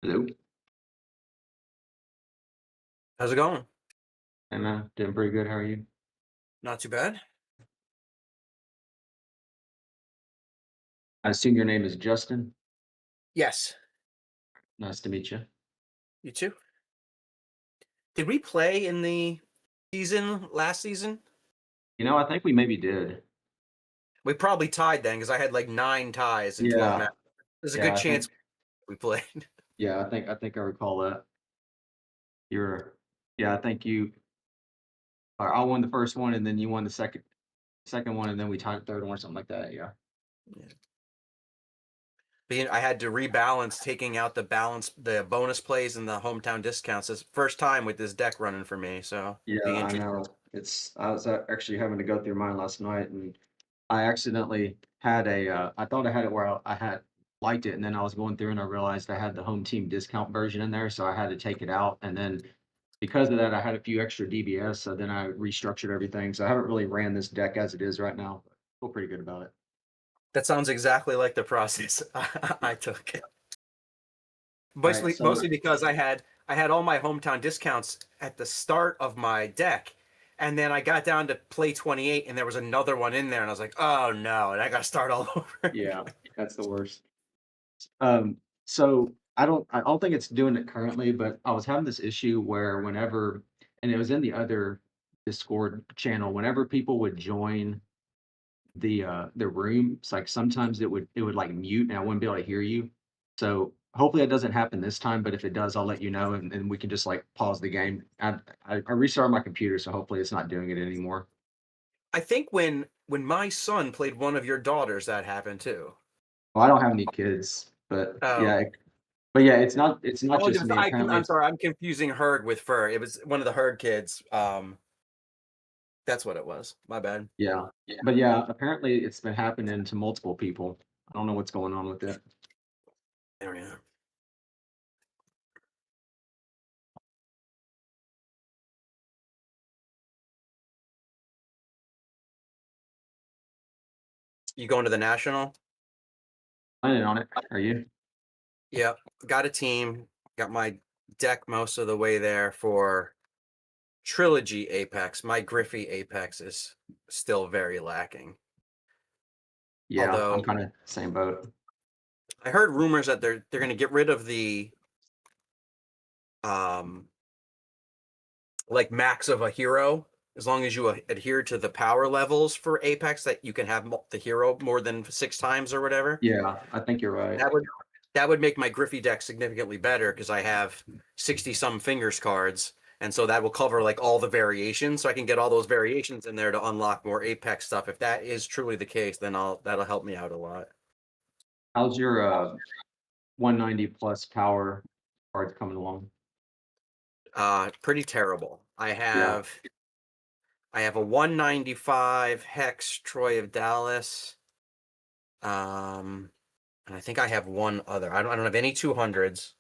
Hello. How's it going? Hey man, doing pretty good. How are you? Not too bad. I assume your name is Justin. Yes. Nice to meet you. You too? Did we play in the season last season? I think we maybe did. We probably tied then because I had like 9 ties in 12 Yeah, matches. There's a yeah, good I chance think we played. I think I recall that. You're yeah, I think I won the first one and then you won the second one and then we tied the third one or something like that. Yeah. Yeah. I had to rebalance, taking out the bonus plays and the hometown discounts. It's first time with this deck running for me, so Yeah, be I interesting. know. I was actually having to go through mine last night and I accidentally had I thought I had it where I had liked it and then I was going through and I realized I had the home team discount version in there, so I had to take it out and then because of that, I had a few extra DBS, so then I restructured everything. So I haven't really ran this deck as it is right now, but I feel pretty good about it. That sounds exactly like the process I took. All right, Mostly because I had all my hometown discounts at the start of my deck, and then I got down to play 28, and there was another one in there, and I was like, oh no, and I got to start all over. yeah, that's the worst. So I don't think it's doing it currently, but I was having this issue where whenever, and it was in the other Discord channel, whenever people would join the room, it's like sometimes it would like mute and I wouldn't be able to hear you. So hopefully it doesn't happen this time, but if it does, I'll let you know and we can just like pause the game. I restarted my computer, so hopefully it's not doing it anymore. I think when my son played one of your daughters, that happened too. Well, I don't have any kids, but Oh, yeah, but yeah, it's not oh, just me. Apparently, I'm sorry, I'm confusing Herg with Fur. It was one of the Herg kids. That's what it was. My bad. yeah, Yeah. but yeah, apparently it's been happening to multiple people. I don't know what's going on with it. There we are. You going to the national? Planning on it. Are you? Yeah, got a team. Got my deck most of the way there for Trilogy Apex. My Griffey Apex is still very lacking. Yeah, I'm Although kind of same boat. I heard rumors that they're going to get rid of the um like max of a hero as long as you adhere to the power levels for Apex that you can have the hero more than 6 times or whatever. Yeah, I think you're right. That would make my Griffey deck significantly better because I have 60 some fingers cards, and so that will cover like all the variations. So I can get all those variations in there to unlock more Apex stuff. If that is truly the case, then that'll help me out a lot. How's your 190 plus power cards coming along? Pretty terrible. Yeah, I have a 195 Hex Troy of Dallas. Um, and I think I have one other. I don't have any 200s.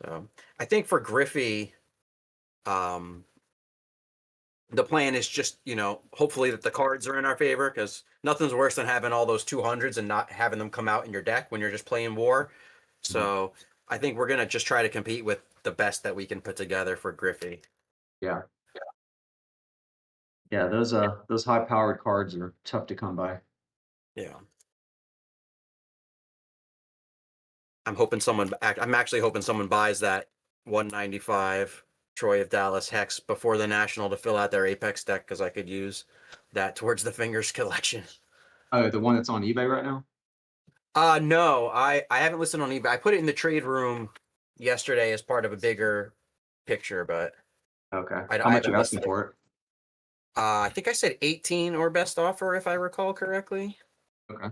So I think for Griffey, um, the plan is just, hopefully that the cards are in our favor because nothing's worse than having all those 200s and not having them come out in your deck when you're just playing war. mhm, So I think we're going to just try to compete with the best that we can put together for Griffey. yeah, yeah. Those high powered cards are tough to come by. Yeah. I'm actually hoping someone buys that 195 Troy of Dallas Hex before the National to fill out their Apex deck because I could use that towards the Fingers collection. Oh, the one that's on eBay right now? No, I haven't listed on eBay. I put it in the trade room yesterday as part of a bigger picture, but Okay. I, How I much you haven't asking listed it. for it? I think I said 18 or best offer if I recall correctly. Okay.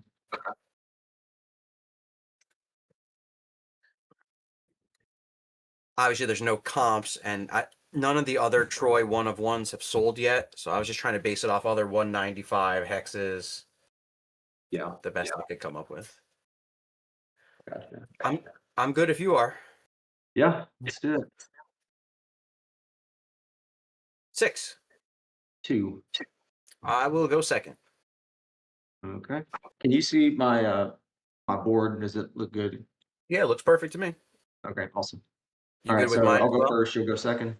Obviously, there's no comps, and none of the other Troy one of ones have sold yet. So I was just trying to base it off other 195 hexes, Yeah. the best I could come up with. Gotcha. I'm I'm good if you are. Yeah. Let's do it. 6. Two. I will go second. Okay. Can you see my board? Does it look good? Yeah, looks perfect to me. Okay, awesome. You All right, good with so mine I'll as go well? first. You'll go second.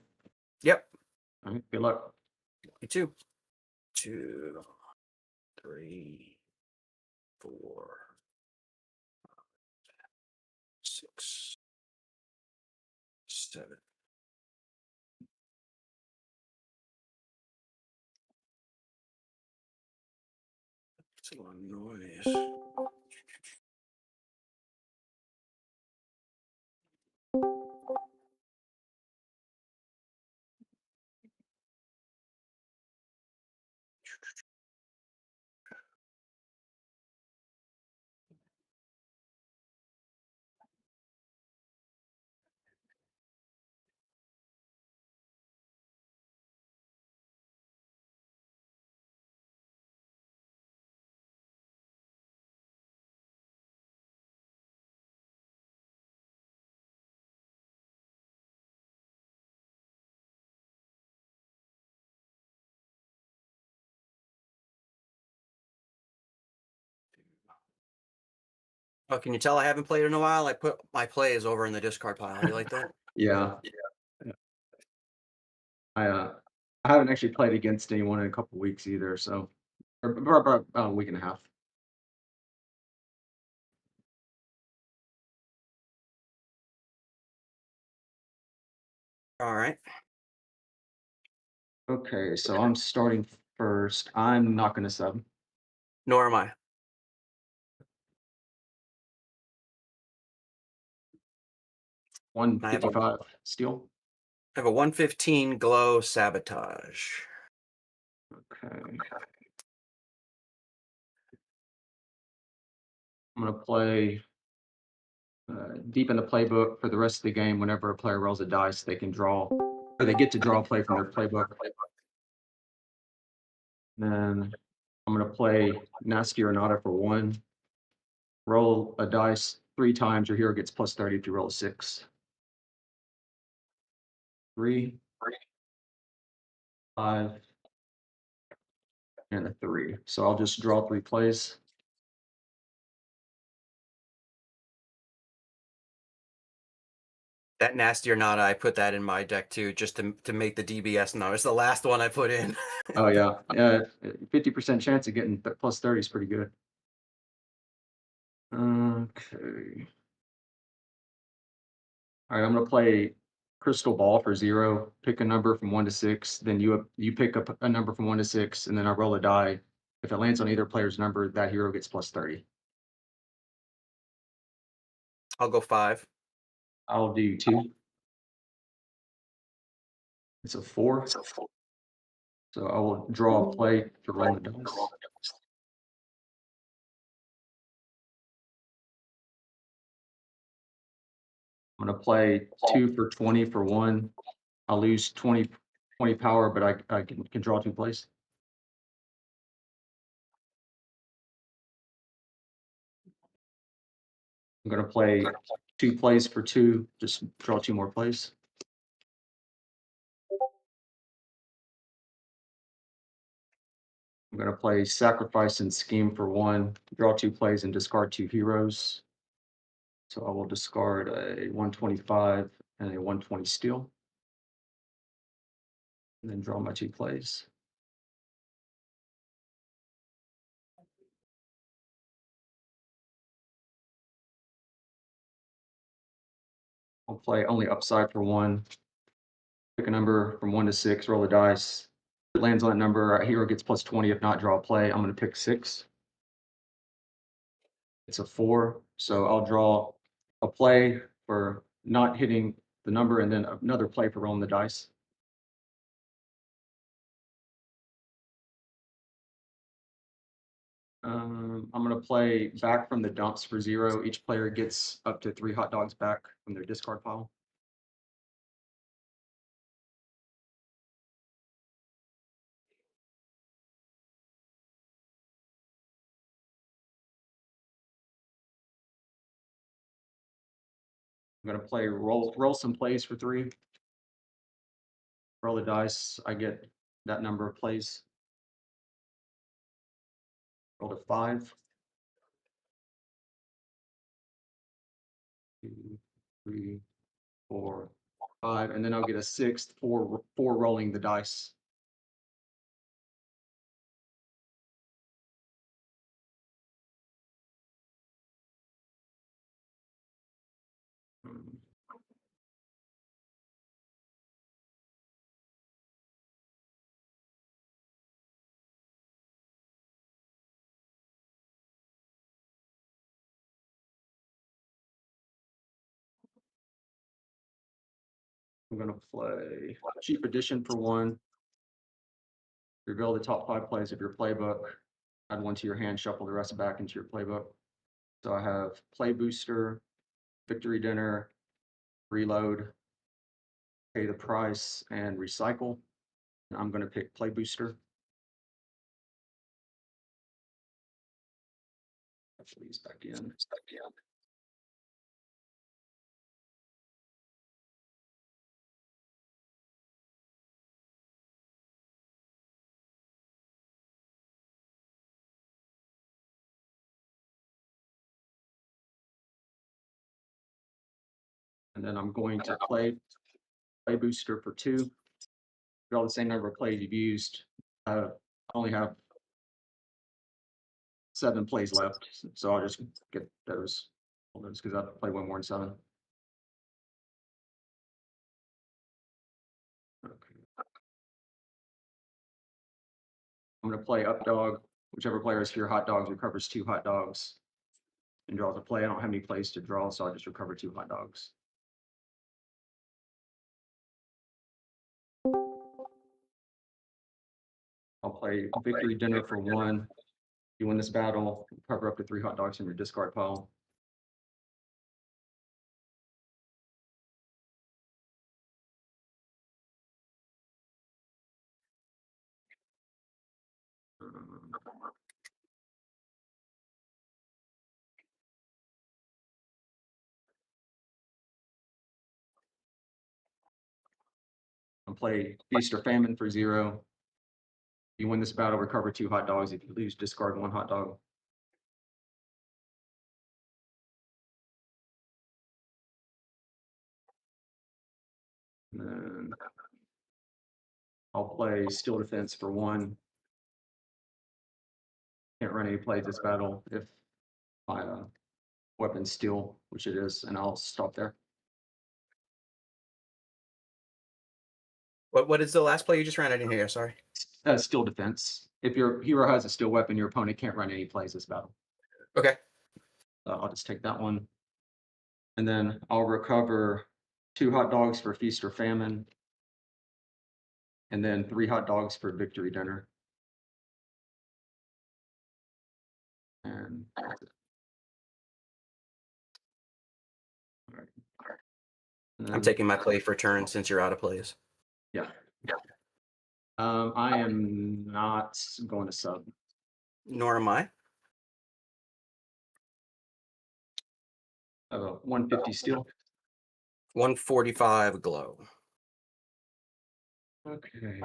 Yep. All right, good luck. You too. 2, 3, 4, 6, 7. It's a lot of noise. Oh, can you tell I haven't played in a while? I put my plays over in the discard pile. You like that? Yeah. Yeah. I I haven't actually played against anyone in a couple weeks either, so or about a week and a half. All right. Okay, so I'm starting first. I'm not going to sub. Nor am I. I have a 155 steel. I have a 115 glow sabotage. Okay. I'm going to play deep in the playbook for the rest of the game. Whenever a player rolls a dice, they can draw, or they get to draw a play from their playbook. Then I'm going to play Nasty or Nada for 1. Roll a dice 3 times. Your hero gets plus 30 if you roll a 6. 3, 5, and a 3. So I'll just draw 3 plays. That nasty or not, I put that in my deck too, just to make the DBS number. It's the last one I put in. Oh yeah, yeah. 50% chance of getting plus 30 is pretty good. Okay. All right, I'm gonna play Crystal Ball for 0. Pick a number from 1 to 6. Then you pick up a number from 1 to 6, and then I roll a die. If it lands on either player's number, that hero gets plus 30. I'll go 5. I'll do 2. It's a 4. So I will draw a play for rolling the dice. I'm gonna play 2 for 20 for 1. I'll lose 20 power, but I can draw 2 plays. I'm gonna play 2 plays for 2, just draw 2 more plays. I'm gonna play Sacrifice and Scheme for 1, draw 2 plays and discard 2 heroes. So I will discard a 125 and a 120 steel, and then draw my 2 plays. I'll play only upside for 1. Pick a number from 1 to 6, roll a dice. If it lands on that number, a hero gets plus 20. If not, draw a play. I'm gonna pick 6. It's a 4, so I'll draw a play for not hitting the number and then another play for rolling the dice. I'm gonna play Back from the Dumps for 0. Each player gets up to 3 hot dogs back from their discard pile. I'm gonna play roll some plays for 3. Roll the dice. I get that number of plays. Roll a 5. 2, 3, 4, 5, and then I'll get a sixth for rolling the dice. Hmm. I'm gonna play cheap edition for 1. Reveal the top 5 plays of your playbook. Add 1 to your hand, shuffle the rest back into your playbook. So I have Play Booster, Victory Dinner, Reload, Pay the Price, and Recycle. And I'm gonna pick Play Booster. Actually, he's back in. And then I'm going to play Booster for 2. Draw the same number of plays you've used. I only have 7 plays left, so I'll just get those because I play 1 more than 7. Okay. I'm gonna play Up Dog. Whichever player has fewer hot dogs recovers 2 hot dogs and draws a play. I don't have any plays to draw, so I just recover 2 hot dogs. I'll play Victory Dinner for 1. You win this battle, recover up to 3 hot dogs from your discard pile. Um, I'll play Feast or Famine for 0. You win this battle, recover 2 hot dogs. If you lose, discard 1 hot dog. And then I'll play Steel Defense for 1. Can't run any plays this battle if my weapon's steel, which it is, and I'll stop there. What is the last play you just ran? I didn't hear. Sorry. Steel Defense. If your hero has a steel weapon, your opponent can't run any plays this battle. Okay. I'll just take that one. And then I'll recover 2 hot dogs for Feast or Famine. And then 3 hot dogs for Victory Dinner. And that's it. All right. And I'm then, taking my play for turn since you're out of plays. yeah. I am not going to sub. Nor am I. I have a 150 steel. 145 glow. Okay.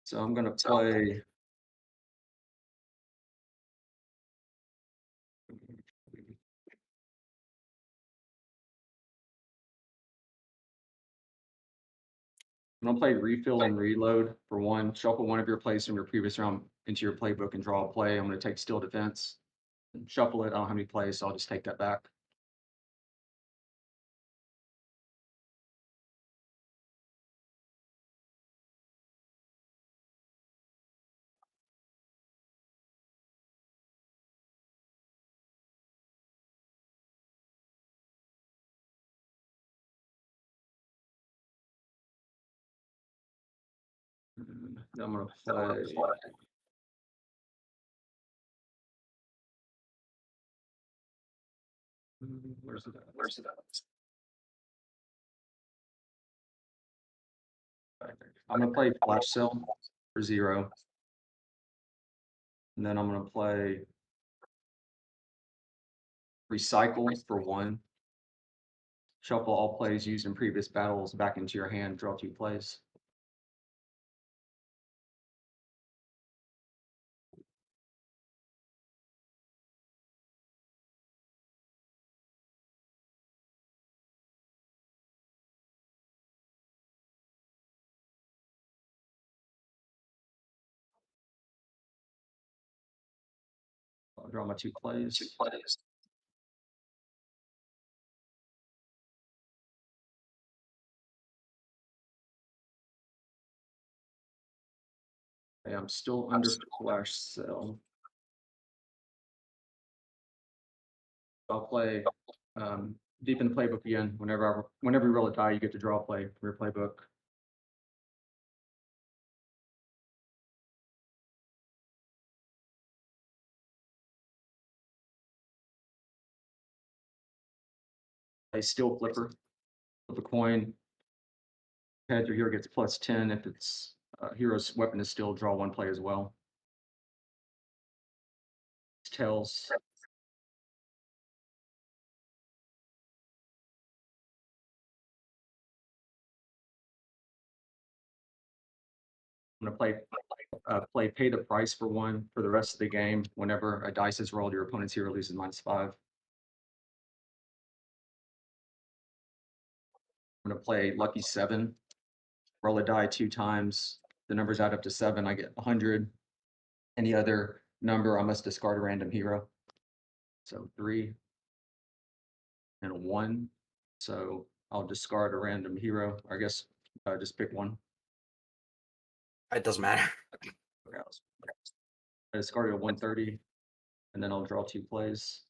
So I'm gonna play. I'm gonna play Refill and Reload for 1. Shuffle 1 of your plays from your previous round into your playbook and draw a play. I'm gonna take Steel Defense. And shuffle it. I don't have any plays, so I'll just take that back. And then I'm gonna play. Where's it at? I'm gonna play Flash Sale for 0. And then I'm gonna play Recycle for 1. Shuffle all plays used in previous battles back into your hand, draw 2 plays. I'll draw my 2 plays. Okay, I'm still under flash sale. I'll play deep in the playbook again. Whenever you roll a die, you get to draw a play for your playbook. Play steel flipper, flip a coin. Heads or hero gets +10. If it's hero's weapon is still, draw 1 play as well. Tails. I'm gonna play pay the price for 1 for the rest of the game. Whenever a dice is rolled, your opponent's hero loses -5. I'm gonna play lucky 7. Roll a die 2 times. The numbers add up to 7. I get 100. Any other number, I must discard a random hero. So 3 and a 1. So I'll discard a random hero. I guess just pick 1. It doesn't matter. Okay, I discarded a 130, and then I'll draw 2 plays.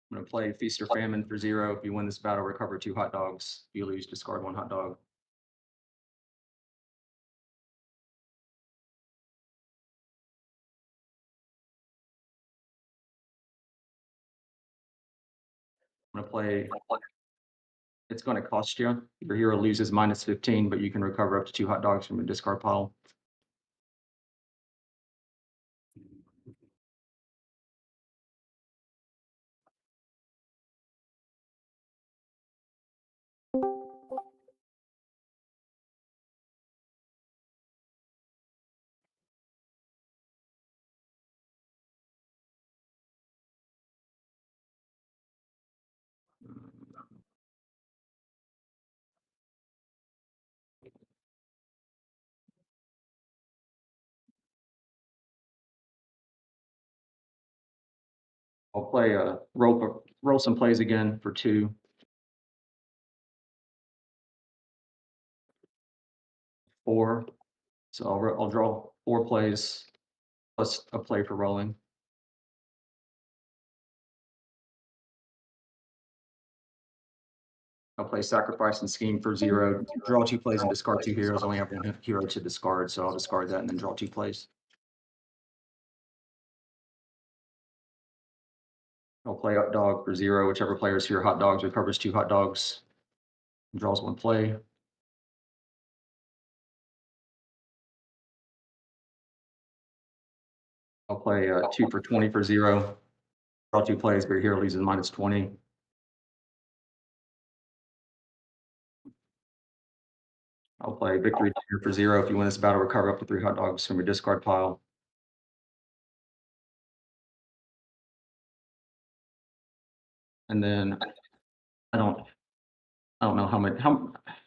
I'm gonna play Feast or Famine for 0. If you win this battle, recover 2 hot dogs. If you lose, discard 1 hot dog. I'm gonna play. It's gonna cost you. Your hero loses -15, but you can recover up to 2 hot dogs from your discard pile. I'll play roll some plays again for 2. 4. So I'll draw 4 plays plus a play for rolling. I'll play Sacrifice and Scheme for 0. Draw 2 plays and discard 2 heroes. I only have 1 hero to discard, so I'll discard that and then draw 2 plays. I'll play Hot Dog for 0. Whichever player's here hot dogs recovers 2 hot dogs. Draws 1 play. I'll play 2 for 20 for 0. Draw 2 plays, but your hero loses -20. I'll play Victory Dagger for 0. If you win this battle, recover up to 3 hot dogs from your discard pile. And then I don't know how many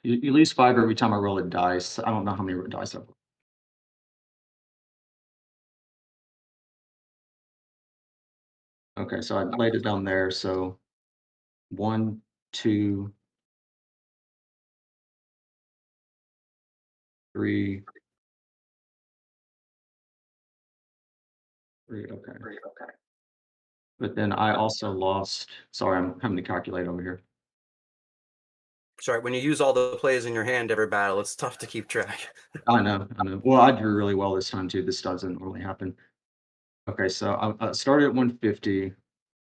you lose 5 every time I roll a dice. I don't know how many dice I've. Okay, so I laid it down there. So 1, 2, 3, 3. Okay. But then I also lost. Sorry, I'm having to calculate over here. Sorry, when you use all the plays in your hand every battle, it's tough to keep track. I know, I know. Well, I drew really well this time too. This doesn't really happen. Okay, so I started at 150.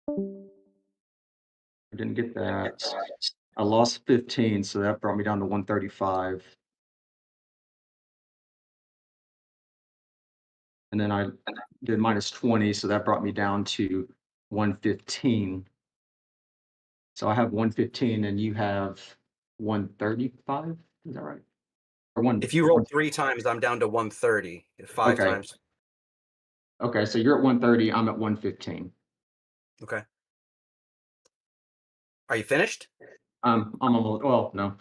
I didn't get that. I lost 15, so that brought me down to 135. And then I did -20, so that brought me down to 115. So I have 115 and you have 135? Is that right? Or If you roll 1. 3 times, I'm down to 130. 5 Okay. times. Okay, so you're at 130, I'm at 115. Okay. Are you finished? I'm almost, well, no.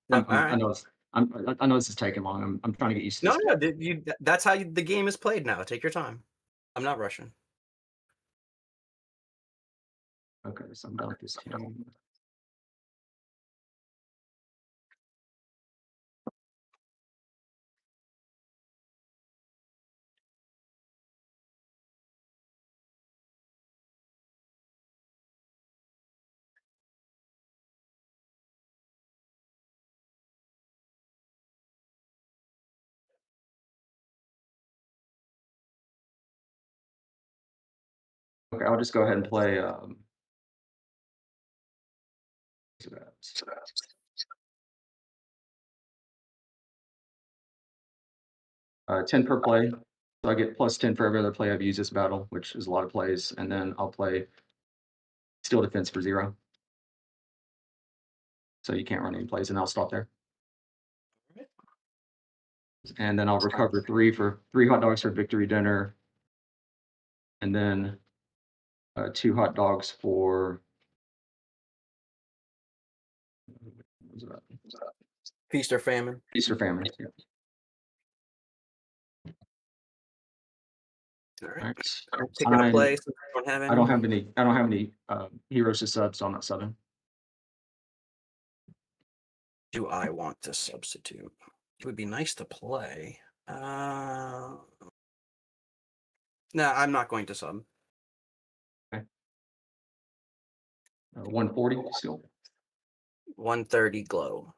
No, all I right. know I know this is taking long. I'm trying to get used to No, this. no, that's how the game is played now. Take your time. I'm not rushing. Okay, so I'm done with this team. Okay, I'll just go ahead and play. So that's 10 per play. So I get plus 10 for every other play I've used this battle, which is a lot of plays. And then I'll play steel defense for 0. So you can't run any plays, and I'll stop there. And then I'll recover 3 for 3 hot dogs for victory dinner. And then 2 hot dogs for what was that? Feast or famine. Feast or famine. Yeah. All All right. right. I'll pick it a play since I don't have I don't any. have any. I don't have any heroes to sub, so I'm not subbing. Do I want to substitute? It would be nice to play. No, I'm not going to sub. 140 still. 130 glow.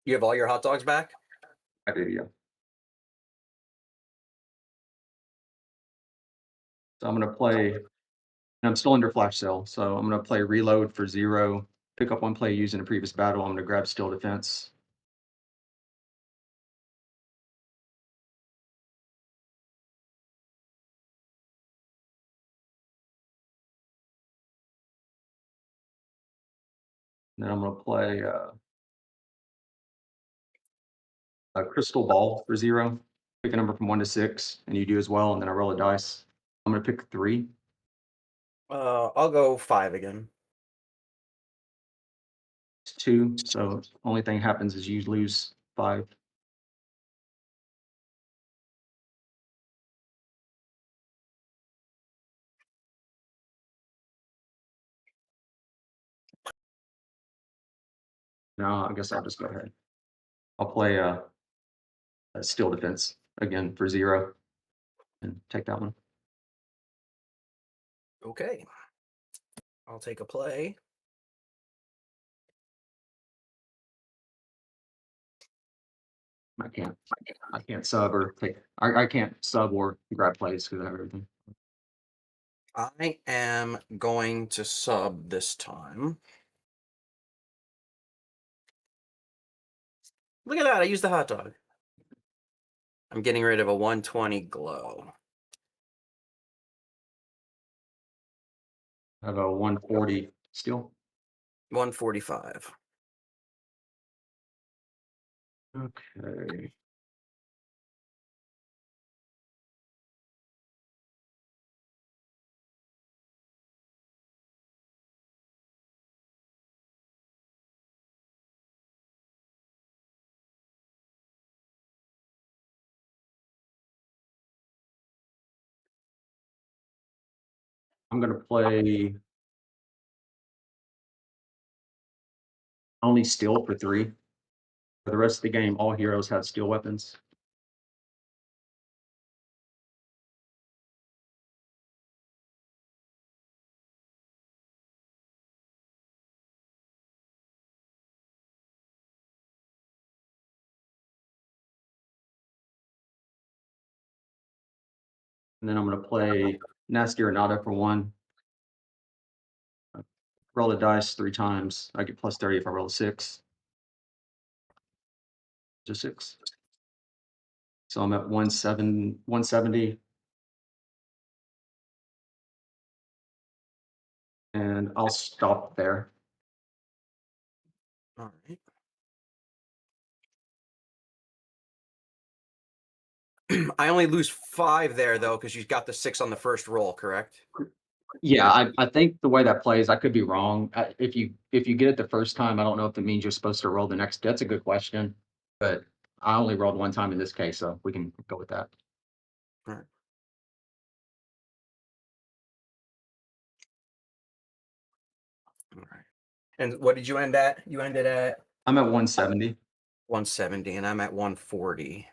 You have all your hot dogs back? I do, yeah. So I'm gonna play. And I'm still under flash sale, so I'm gonna play reload for 0. Pick up 1 play used in a previous battle. I'm gonna grab steel defense. And then I'm gonna play a crystal ball for 0. Pick a number from 1 to 6, and you do as well. And then I roll a dice. I'm gonna pick 3. I'll go 5 again. It's 2. So only thing happens is you lose 5. No, I guess I'll just go ahead. I'll play a steel defense again for 0 and take that one. Okay. I'll take a play. I can't sub or take. I can't sub or grab plays because I have everything. I am going to sub this time. Look at that. I used the hot dog. I'm getting rid of a 120 glow. I have a 140 steel. 145. Okay. I'm gonna play only steel for 3. For the rest of the game, all heroes have steel weapons. And then I'm gonna play Nasty or Nada for 1. Roll the dice 3 times. I get plus 30 if I roll a 6. Just 6. So I'm at 170, and I'll stop there. All right. I only lose 5 there though, because you got the 6 on the first roll, correct? Yeah, I think the way that plays, I could be wrong. If you get it the first time, I don't know if it means you're supposed to roll the next. That's a good question, but I only rolled one time in this case, so we can go with that. All right. All right. And what did you end at? You ended at I'm at 170. 170, and I'm at 140.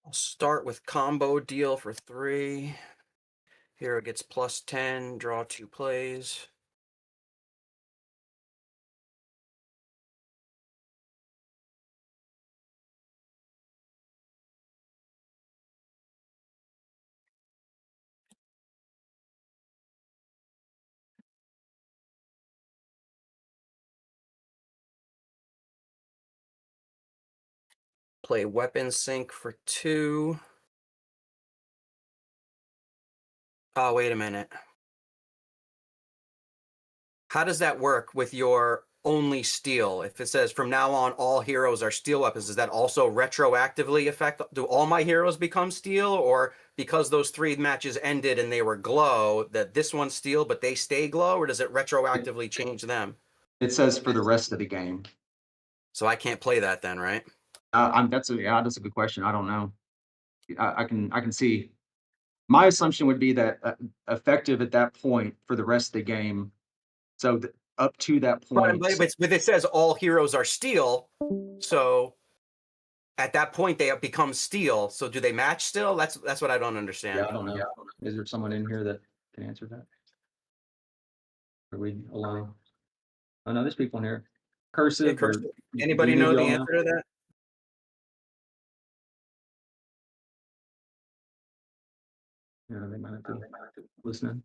I'll start with combo deal for 3. Hero gets +10, draw 2 plays. Play weapon sync for 2. Oh, wait a minute. How does that work with your only steel? If it says from now on all heroes are steel weapons, does that also retroactively affect? Do all my heroes become steel, or because those 3 matches ended and they were glow, that this one's steel but they stay glow, or does it retroactively change them? It says for the rest of the game. So I can't play that then, right? That's a good question. I don't know. I can see. My assumption would be that effective at that point for the rest of the game. So up to that point, But it says all heroes are steel, so at that point they have become steel. So do they match still? That's what I don't yeah, understand. I don't know. Is there someone in here that can answer that? Are we alone? Oh no, there's people in here. Yeah, Cursive or Kirsten, do anybody any of know the y'all know? answer to that? Yeah, they might have to listen.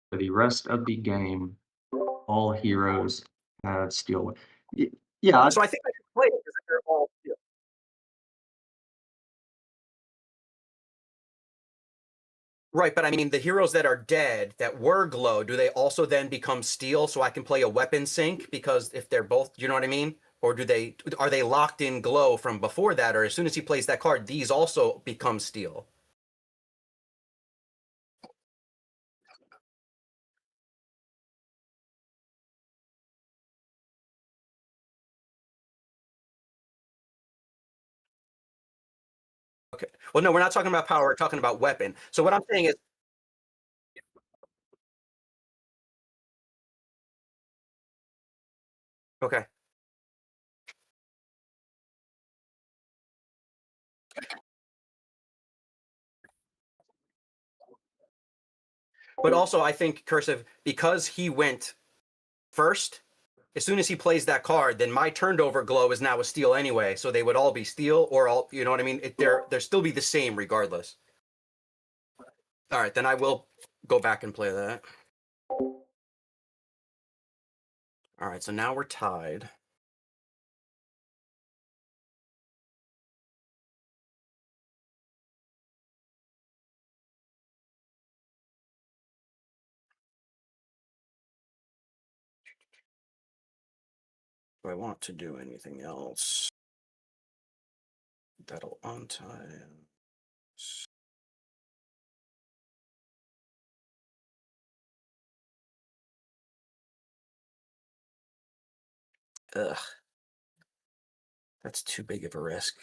For the rest of the game, all heroes have steel. Yeah, So I think I can play it because they're all steel. Right, but I mean the heroes that are dead that were glow, do they also then become steel so I can play a weapon sync? Because if they're both, you know what I mean? Or are they locked in glow from before that, or as soon as he plays that card, these also become steel? Okay. Well, no, we're not talking about power, we're talking about weapon. So what I'm saying is, okay. But also I think Cursive, because he went first, as soon as he plays that card, then my turned over glow is now a steel anyway. So they would all be steel, or all, you know what I mean? They're still be the same regardless. All right, then I will go back and play that. All right, so now we're tied. Do I want to do anything else? That'll untie. Ugh. That's too big of a risk.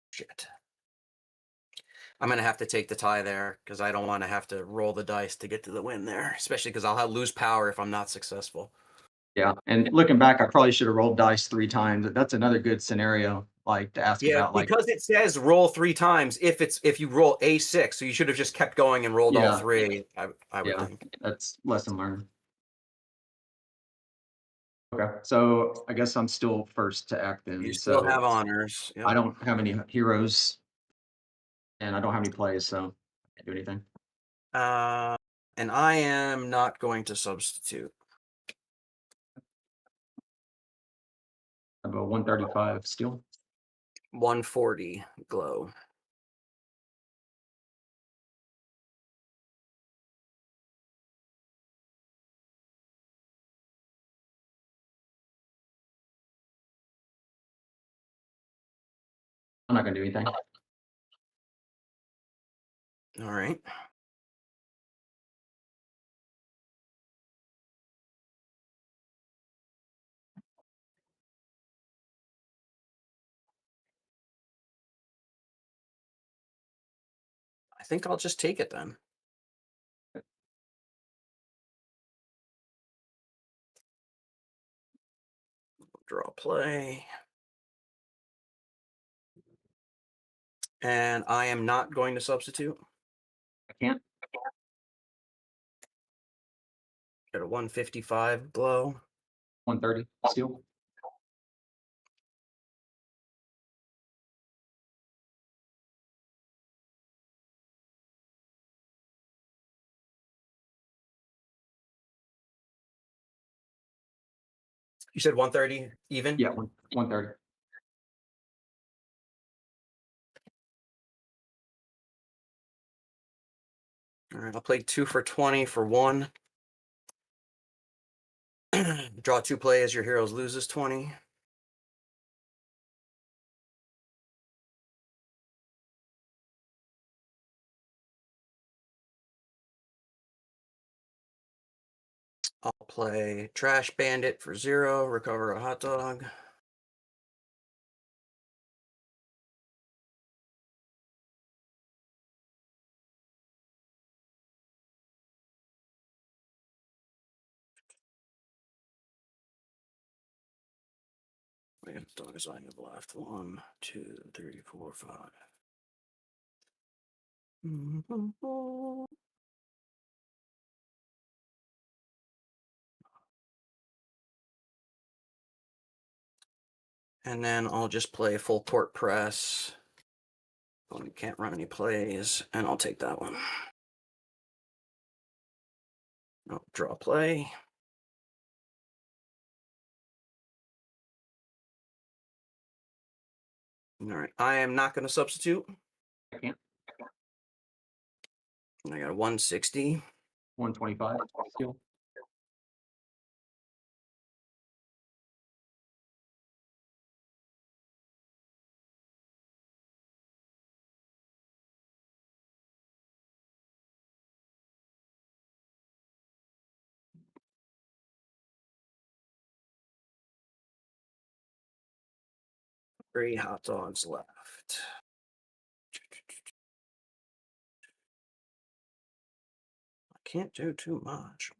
Shit. I'm going to have to take the tie there because I don't want to have to roll the dice to get to the win there, especially because I'll lose power if I'm not successful. Yeah, and looking back, I probably should have rolled dice 3 times. That's another good scenario, like, to ask Yeah, about, like because it says roll 3 times if you roll a 6, so you should have just kept going and rolled all yeah, 3, I would yeah, think. that's lesson learned. Okay, so I guess I'm still first to act You then, still so have honors. I Yep. don't have any heroes, and I don't have any plays, so I can't do anything. Uh, and I am not going to substitute. I have a 135 steel. 140 glow. I'm not gonna do anything. All right. I think I'll just take it then. Draw play. And I am not going to substitute. I can't. Get a 155 glow. 130 steel. You said 130 even? Yeah, 130. All right, I'll play 2 for 20 for 1. Draw 2 plays, your heroes loses 20. I'll play Trash Bandit for 0, recover a hot dog. How many dogs I have left? 1, 2, 3, 4, 5. And then I'll just play full court press. Oh, you can't run any plays, and I'll take that one. Oh, draw play. All right, I am not going to substitute. I can't. I got a 160. 125 steel. Three hot dogs left. I can't do too much.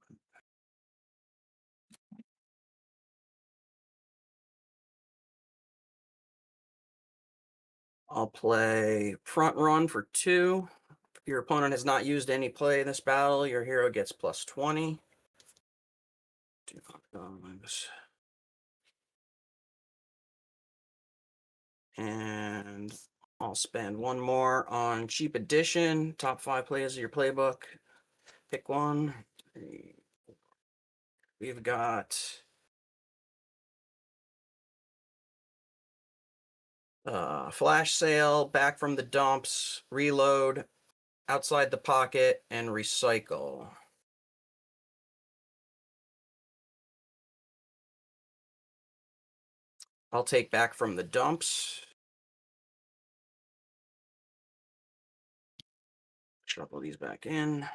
I'll play front run for 2. If your opponent has not used any play in this battle, your hero gets plus 20. 2 hot dogs. And I'll spend 1 more on cheap edition. Top 5 plays of your playbook. Pick one. We've got flash sale, back from the dumps, reload, outside the pocket, and recycle. I'll take back from the dumps. Shuffle these back in.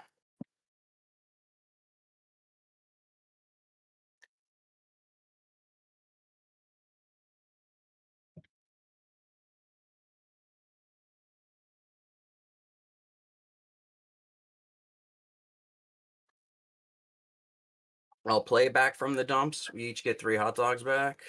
I'll play back from the dumps. We each get 3 hot dogs back.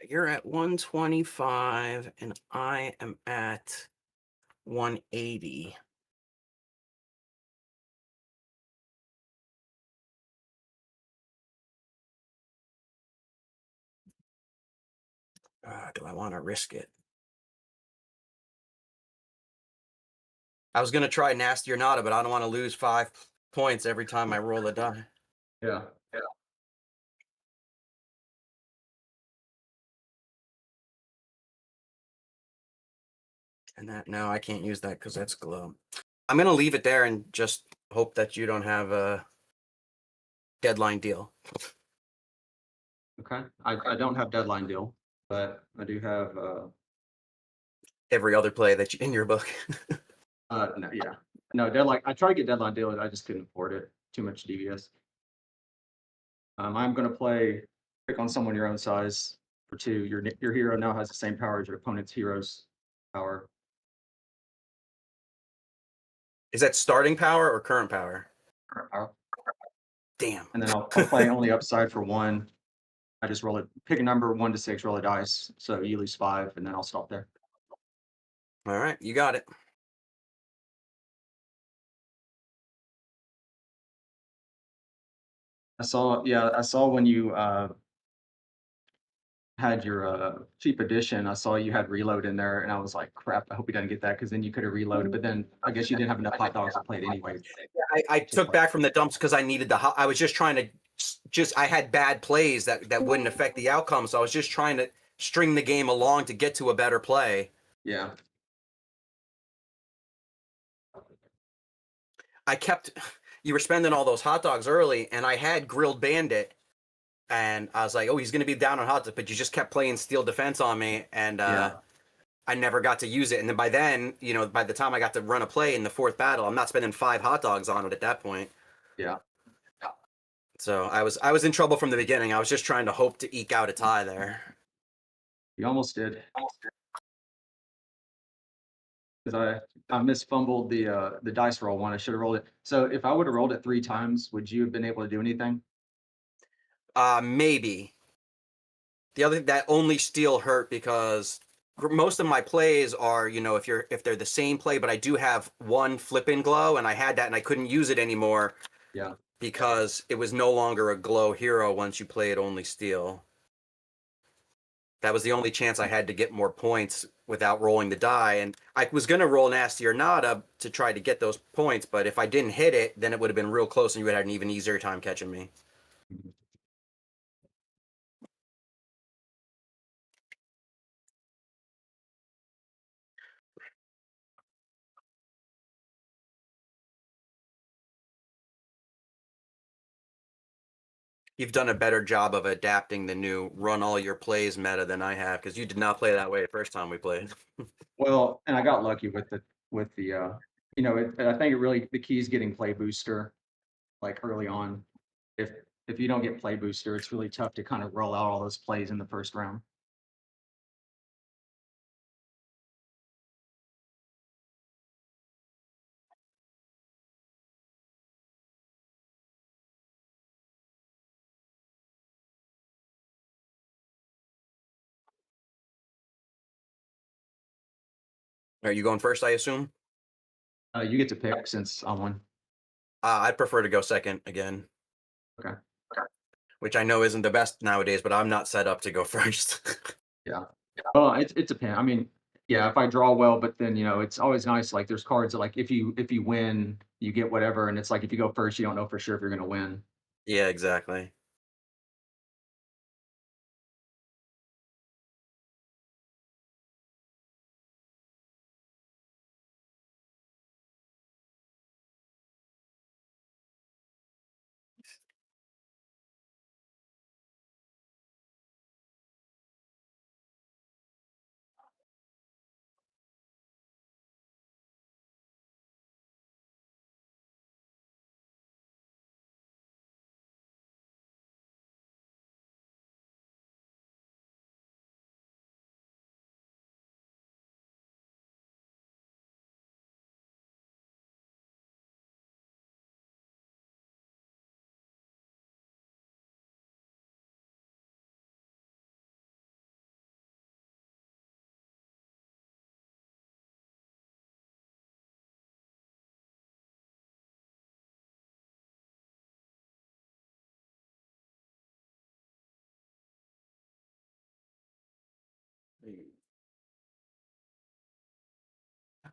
You're at 125 and I am at 180. Do I want to risk it? I was gonna try nasty or nada, but I don't want to lose 5 points every time I roll a die. Yeah. And that no, I can't use that because that's glow. I'm gonna leave it there and just hope that you don't have a deadline deal. Okay. I don't have deadline deal, but I do have Every other play that you in your book. no, yeah. No, deadline. I tried to get deadline deal, I just couldn't afford it. Too much DVS. I'm gonna pick on someone your own size for 2. Your hero now has the same power as your opponent's hero's power. Is that starting power or current power? Current power. Damn. And then I'll play only upside for 1. I just roll it, pick a number 1 to 6, roll a dice. So you lose 5, and then I'll stop there. All right, you got it. I saw when you had your cheap edition, I saw you had reload in there, and I was like, crap, I hope he doesn't get that because then you could have reloaded. But then I guess you didn't have enough hot dogs to play it anyway. I Just took like, back from the dumps because I needed I was just trying to I had bad plays that wouldn't affect the outcome, so I was just trying to string the game along to get to a better play. yeah, I kept you were spending all those hot dogs early, and I had grilled bandit, and I was like, oh, he's going to be down on hot dogs, but you just kept playing steel defense on me, and yeah, I never got to use it. And then by then, by the time I got to run a play in the 4th battle, I'm not spending 5 hot dogs on it at that point. yeah. So I was in trouble from the beginning. I was just trying to hope to eke out a tie there. You almost did because I misfumbled the dice roll one. I should have rolled it. So if I would have rolled it 3 times, would you have been able to do anything? Maybe. The other that only steel hurt because most of my plays are, if they're the same play, but I do have 1 flip and glow, and I had that and I couldn't use it anymore Yeah. because it was no longer a glow hero once you played only steel. That was the only chance I had to get more points without rolling the die. And I was going to roll nasty or nada to try to get those points, but if I didn't hit it, then it would have been real close and you would have had an even easier time catching me. Mhm. You've done a better job of adapting the new run all your plays meta than I have, because you did not play that way the first time we played. Well, and I got lucky with the I think it really the key is getting play booster like early on. If if you don't get play booster, it's really tough to kind of roll out all those plays in the first round. Are you going first, I assume? You get to pick since I won. I'd prefer to go second again, Okay. which I know isn't the best nowadays, but I'm not set up to go first. Yeah. Well, it depends. I mean, yeah, if I draw well, but then it's always nice. Like there's cards that like if you win, you get whatever, and it's like if you go first, you don't know for sure if you're gonna win. Yeah, exactly.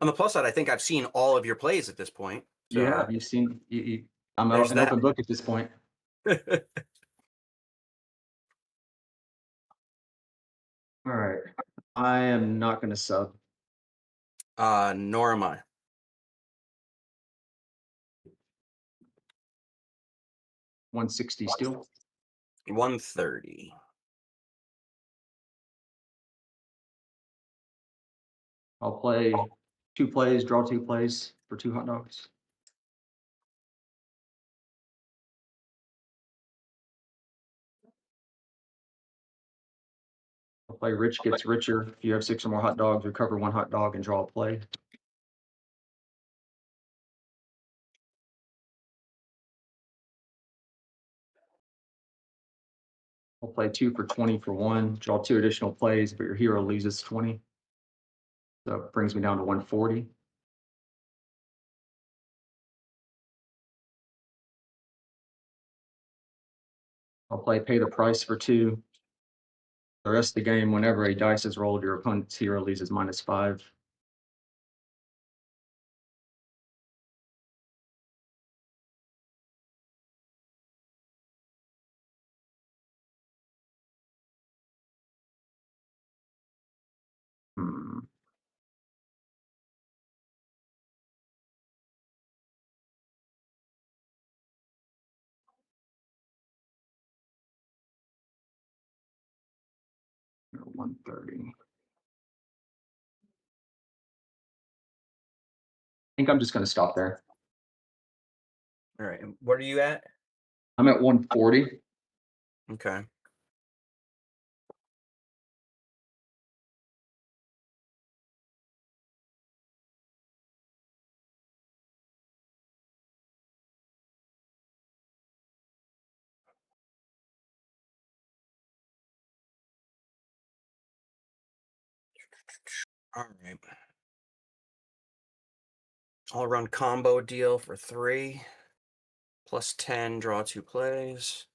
On the plus side, I think I've seen all of your plays at this point. You So have, you've seen, I'm there's an that. open book at this point. All right. I am not going to sub. Nor am I. 160 still. 130. I'll play 2 plays, draw 2 plays for 2 hot dogs. I'll play rich gets richer. If you have 6 or more hot dogs, recover 1 hot dog and draw a play. I'll play 2 for 20 for 1, draw 2 additional plays, but your hero loses 20. So it brings me down to 140. I'll play pay the price for 2. The rest of the game, whenever a dice is rolled, your opponent's hero loses -5. Hmm. Or 130. I think I'm just going to stop there. All right. And what are you at? I'm at 140. Okay. All right. I'll run combo deal for 3. Plus 10, draw 2 plays.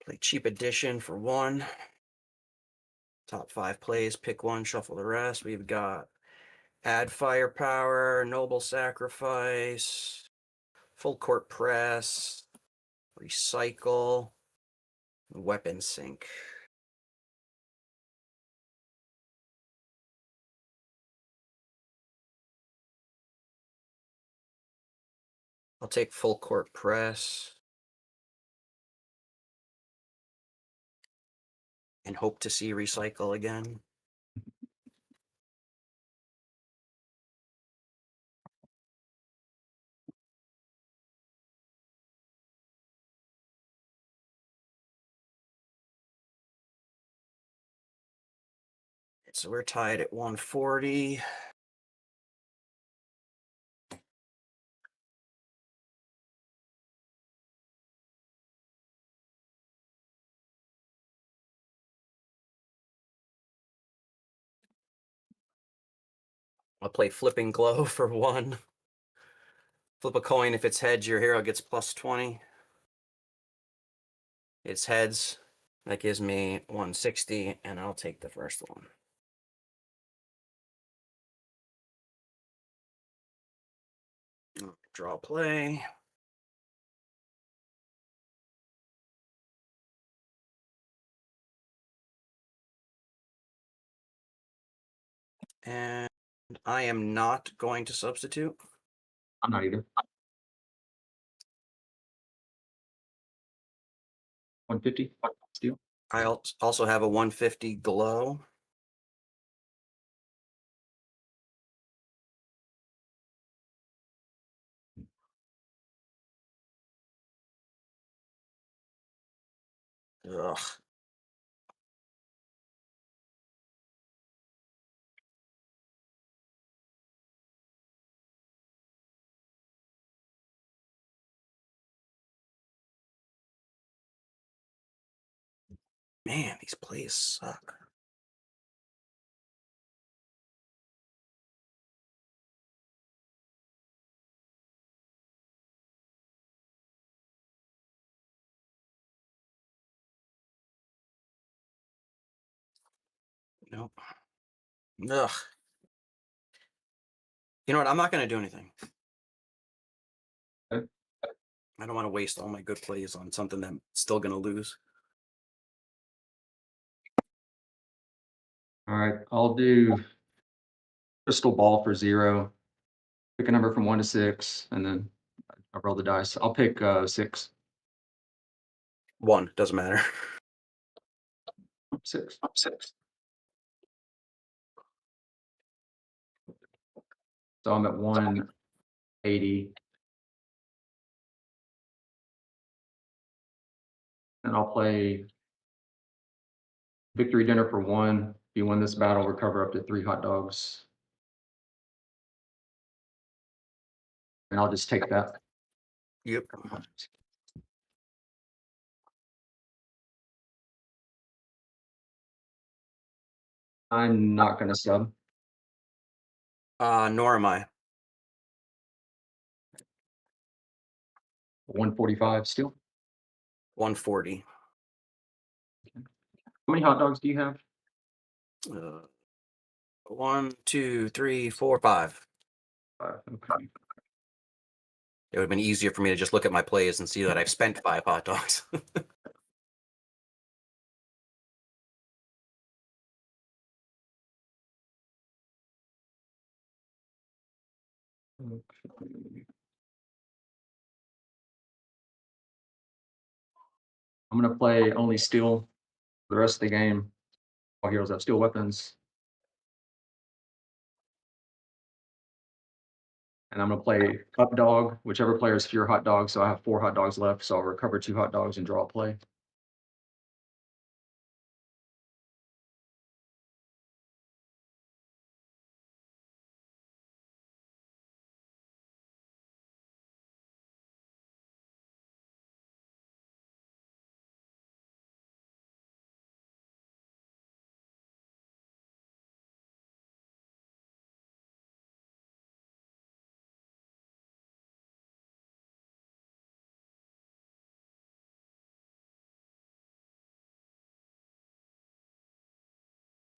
Play cheap addition for 1. Top 5 plays, pick 1, shuffle the rest. We've got add firepower, noble sacrifice, full court press, recycle, weapon sync. I'll take full court press and hope to see recycle again. So we're tied at 140. I'll play flipping glow for 1. Flip a coin. If it's heads, your hero gets plus 20. It's heads. That gives me 160, and I'll take the first one. Draw play. And I am not going to substitute. I'm not either. 150 still. I also have a 150 glow. Ugh. Man, these plays suck. Nope. Ugh. You know what? I'm not going to do anything. Okay. I don't want to waste all my good plays on something that I'm still going to lose. All right, I'll do crystal ball for 0. Pick a number from 1 to 6, and then I roll the dice. I'll pick 6. 1 doesn't matter. 6. So I'm at 180. And I'll play victory dinner for 1. If you win this battle, recover up to 3 hot dogs. And I'll just take that. Yep. I'm not going to sub. Nor am I. 145 still. 140. How many hot dogs do you have? 1, 2, 3, 4, 5. 5. Okay. It would have been easier for me to just look at my plays and see that I've spent 5 hot dogs. Okay. I'm going to play only steel for the rest of the game. All heroes have steel weapons. And I'm going to play up dog, whichever player has fewer hot dogs. So I have 4 hot dogs left. So I'll recover 2 hot dogs and draw a play.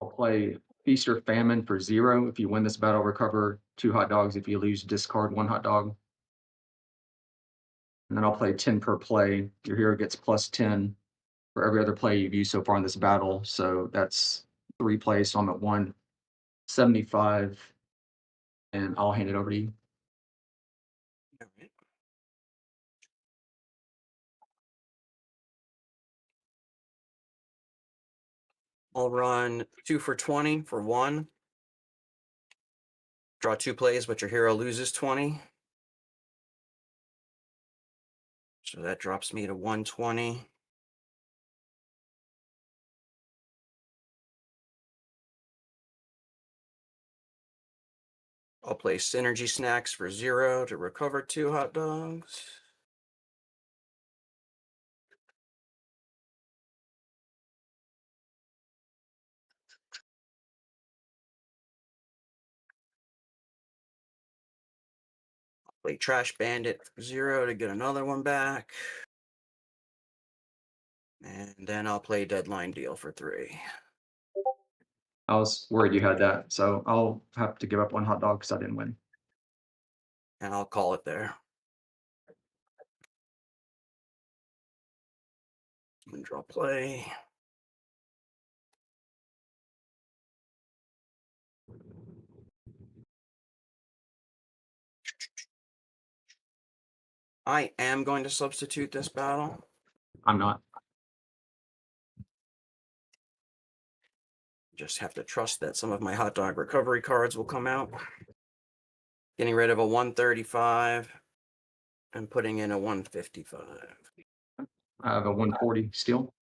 I'll play feast or famine for 0. If you win this battle, recover 2 hot dogs. If you lose, discard 1 hot dog. And then I'll play 10 per play. Your hero gets plus 10 for every other play you've used so far in this battle. So that's 3 plays. So I'm at 175. And I'll hand it over to you. I'll run 2 for 20 for 1. Draw 2 plays, but your hero loses 20. So that drops me to 120. I'll play synergy snacks for 0 to recover 2 hot dogs. I'll play trash bandit for 0 to get another one back. And then I'll play deadline deal for 3. I was worried you had that. So I'll have to give up 1 hot dog because I didn't win. And I'll call it there. And draw play. I am going to substitute this battle. I'm not. Just have to trust that some of my hot dog recovery cards will come out. Getting rid of a 135 and putting in a 155. I have a 140 still.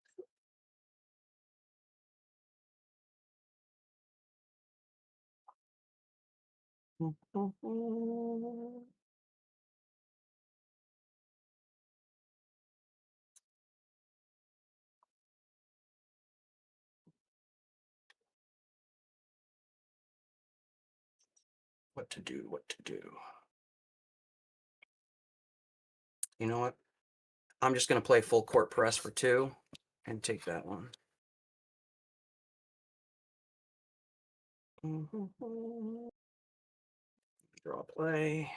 What to do, what to do. You know what? I'm just going to play full court press for 2 and take that one. Draw play.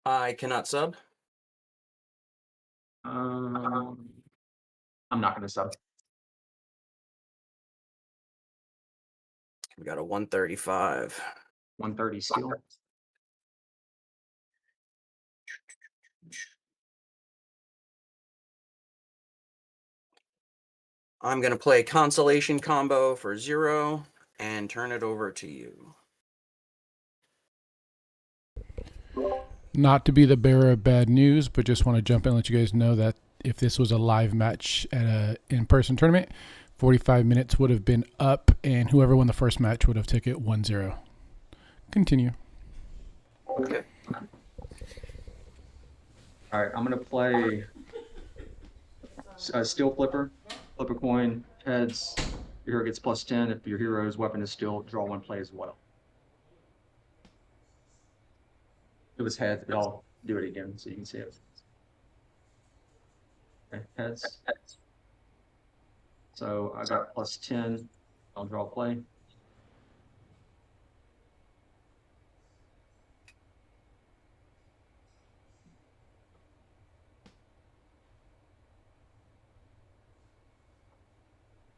I cannot sub. I'm not going to sub. We got a 135. 130 steel. I'm going to play Consolation Combo for 0 and turn it over to you. Not to be the bearer of bad news, but just want to jump in and let you guys know that if this was a live match at a in-person tournament, 45 minutes would have been up, and whoever won the first match would have taken it 1-0. Continue. Okay. All right, I'm going to play steel flipper. Flip a coin, heads. Your hero gets +10. If your hero's weapon is steel, draw 1 play as well. It was heads, but I'll do it again so you can see it. Okay, heads. So I got +10. I'll draw a play.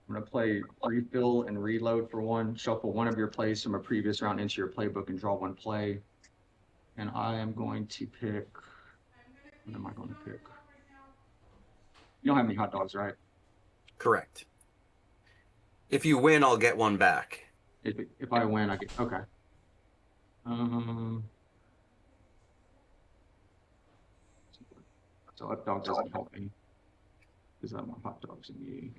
I'm going to play refill and reload for 1. Shuffle 1 of your plays from a previous round into your playbook and draw 1 play. And I am going to pick. What am I going to pick? You don't have any hot dogs, right? Correct. If you win, I'll get 1 back. If I win, I get. Okay. So hot dog doesn't help me because I want hot dogs in the.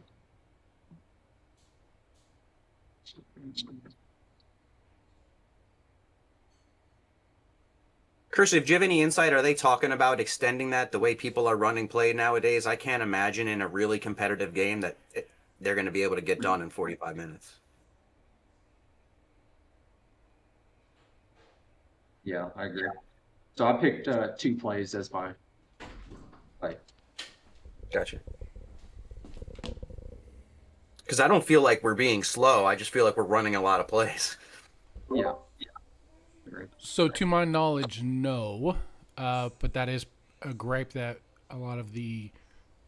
Cursive, do you have any insight? Are they talking about extending that the way people are running play nowadays? I can't imagine in a really competitive game that they're going to be able to get done in 45 minutes. Yeah, I agree. So I picked 2 plays as my play. Gotcha. Because I don't feel like we're being slow. I just feel like we're running a lot of plays. Yeah. So to my knowledge, no. But that is a gripe that a lot of the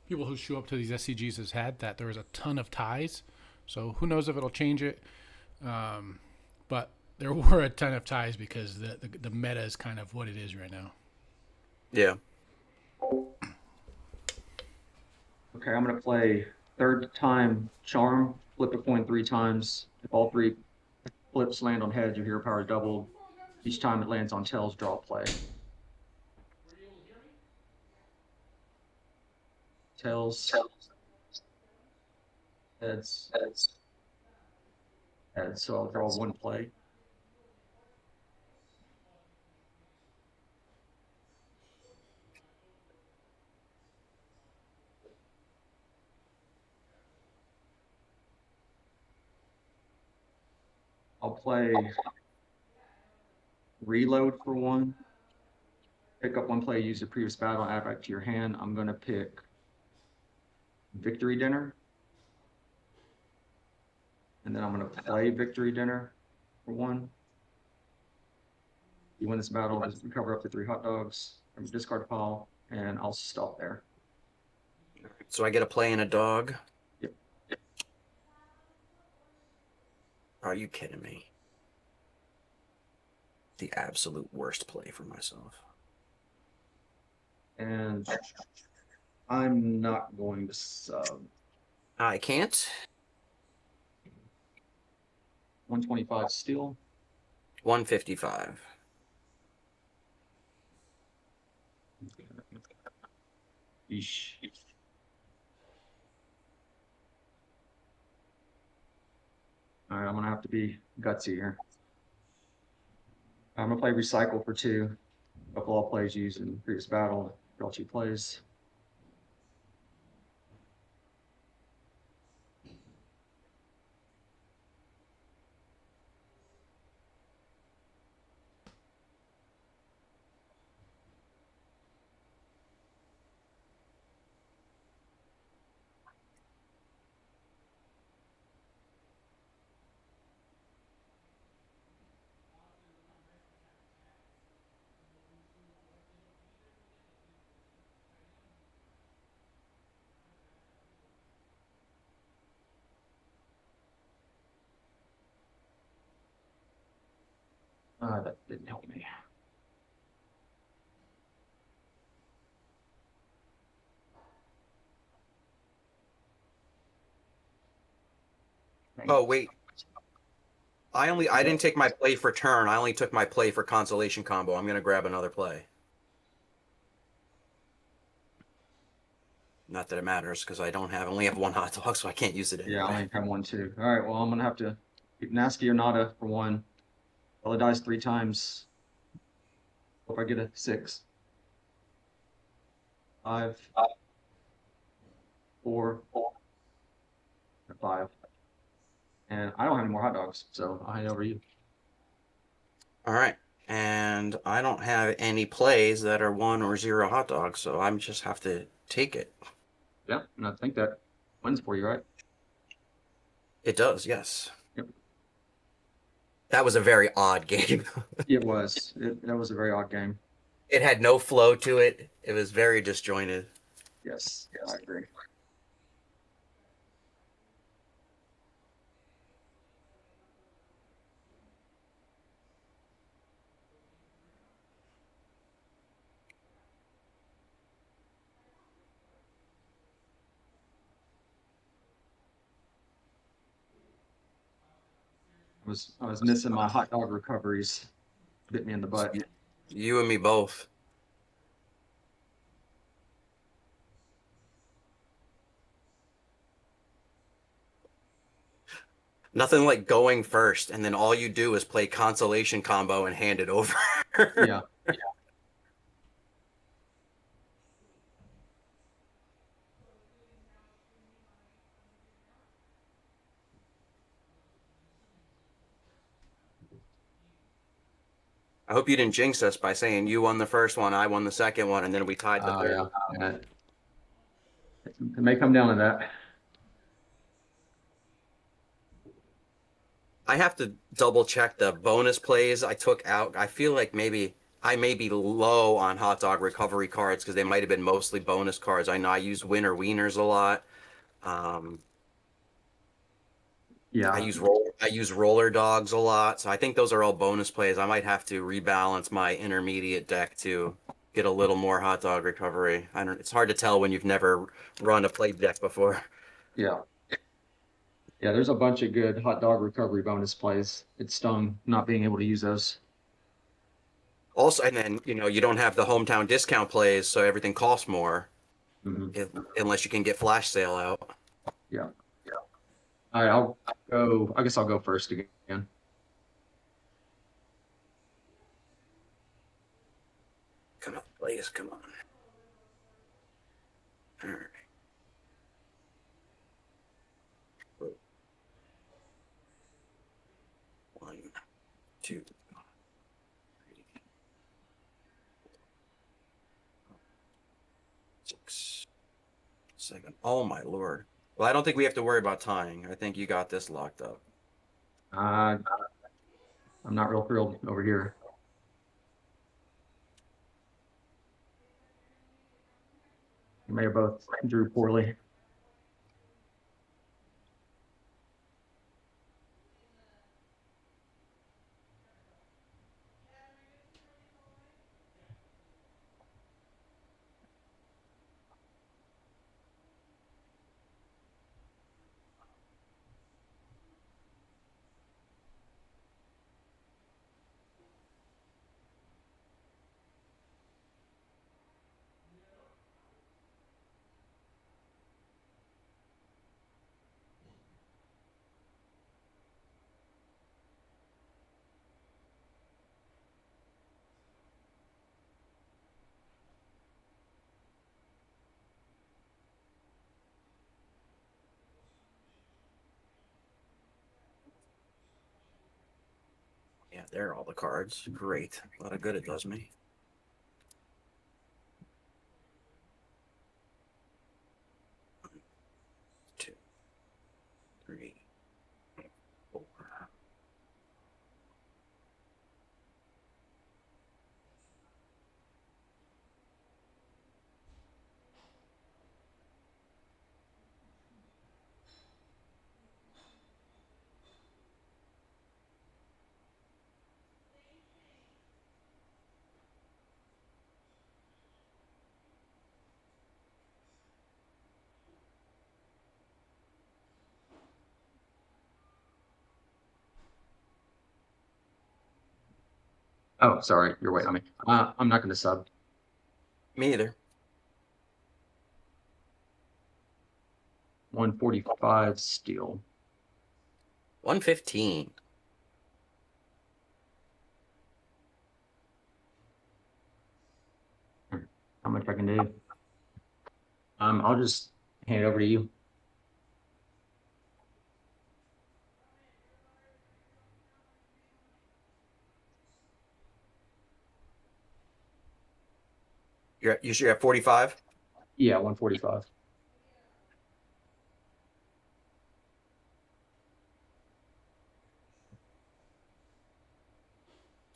people who show up to these SCGs has had, that there was a ton of ties. So who knows if it'll change it. But there were a ton of ties because the meta is kind of what it is right now. Yeah. Okay, I'm going to play third time charm. Flip a coin 3 times. If all 3 flips land on heads, your hero power is doubled. Each time it lands on tails, draw a play. Tails. Heads. Heads. So I'll draw 1 play. I'll play reload for 1. Pick up 1 play, use the previous battle, add back to your hand. I'm going to pick Victory Dinner. And then I'm going to play Victory Dinner for 1. You win this battle, just recover up to 3 hot dogs from discard pile, and I'll stop there. So I get a play and a dog? Yep. Are you kidding me? The absolute worst play for myself. And I'm not going to sub. I can't. 125 steel. 155. Yeesh. All right, I'm going to have to be gutsy here. I'm going to play Recycle for 2. Up all plays used in previous battle. Draw 2 plays. That didn't help me. Oh, wait. I didn't take my play for turn. I only took my play for consolation combo. I'm gonna grab another play. Not that it matters because I only have one hot dog, so I can't use it anyway. Yeah, I only have one too. All right, well, I'm gonna have to keep nasty or nada for one. Roll the dice 3 times. Hope I get a 6. 5, 4, 5. And I don't have any more hot dogs, so I'll hand it over to you. All right. And I don't have any plays that are 1 or 0 hot dogs, so I'm just have to take it. Yeah, and I think that wins for you, right? It does, yes. Yep. That was a very odd game. It was. That was a very odd game. It had no flow to it. It was very disjointed. Yes, I agree. I was missing my hot dog recoveries. Bit me in the butt. You and me both. Nothing like going first, and then all you do is play consolation combo and hand it over. Yeah. I hope you didn't jinx us by saying you won the first one, I won the second one, and then we tied the third. Yeah. It may come down to that. I have to double check the bonus plays I took out. I feel like maybe I may be low on hot dog recovery cards because they might have been mostly bonus cards. I know I use winner wieners a lot. Yeah. I use roller dogs a lot, so I think those are all bonus plays. I might have to rebalance my intermediate deck to get a little more hot dog recovery. I don't. It's hard to tell when you've never run a play deck before. Yeah. Yeah, there's a bunch of good hot dog recovery bonus plays. It stung not being able to use those. Also, and then you don't have the hometown discount plays, so everything costs more unless you can get flash sale out. Yeah. All right, I'll go. I guess I'll go first again. Come on, please, come on. All right. 1, 2, 3, 6, 7. Oh my lord. Well, I don't think we have to worry about tying. I think you got this locked up. I'm not real thrilled over here. You may have both drew poorly. Yeah, there are all the cards. Great. A lot of good it does me. 1, 2, 3, 4. Oh, sorry, you're waiting on me. I'm not going to sub. Me either. 145 steel. 115. How much I can do? I'll just hand it over to you. You're at 45? Yeah, 145.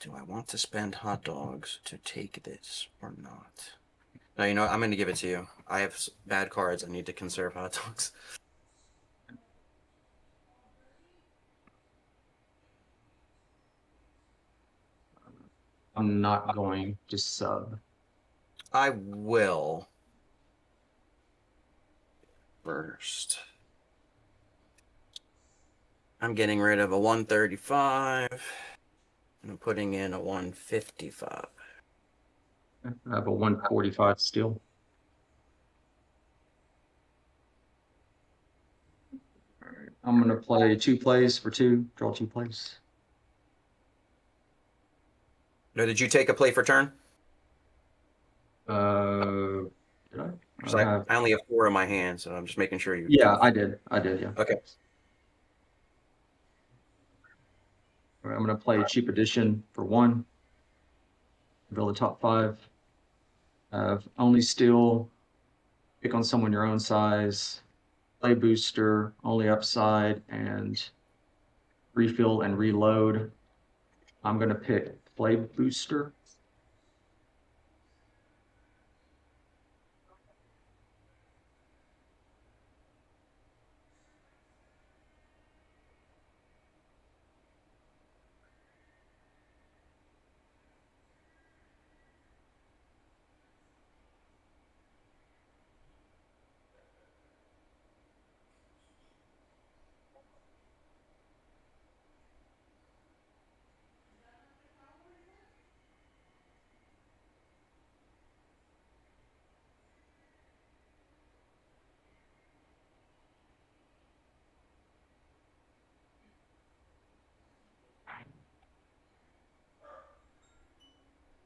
Do I want to spend hot dogs to take this or not? No, you know what? I'm going to give it to you. I have bad cards. I need to conserve hot dogs. I'm not going to sub. I will. First. I'm getting rid of a 135. And I'm putting in a 155. I have a 145 steel. All right, I'm going to play 2 plays for 2, draw 2 plays. No, did you take a play for turn? Did I? Because I only have 4 in my hand, so I'm just making sure you. Yeah, I did. Yeah. Okay. All right, I'm going to play cheap edition for 1. Reveal the top 5. Only steel. Pick on someone your own size. Play booster, only upside, and refill and reload. I'm going to pick play booster.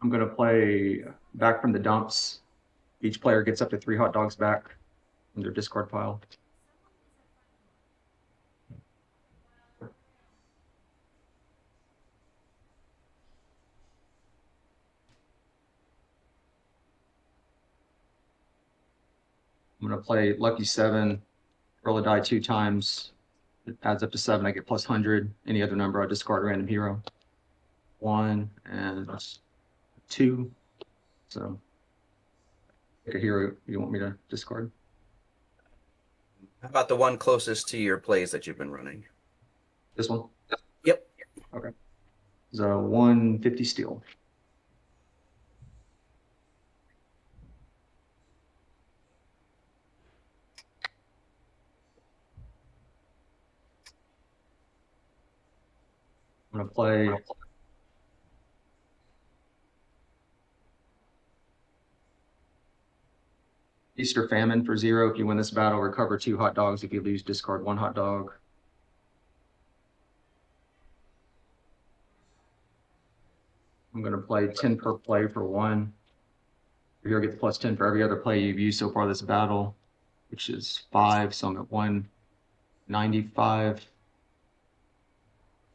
I'm going to play back from the dumps. Each player gets up to 3 hot dogs back in their discard pile. I'm going to play lucky 7, roll a die 2 times. It adds up to 7. I get plus 100. Any other number, I discard a random hero. 1 and 2. So, pick a hero you want me to discard. How about the one closest to your plays that you've been running? This one? Yep. Okay. So 150 steel. I'm going to play Easter Famine for 0. If you win this battle, recover 2 hot dogs. If you lose, discard 1 hot dog. I'm going to play 10 per play for 1. Your hero gets plus 10 for every other play you've used so far this battle, which is 5. So I'm at 195.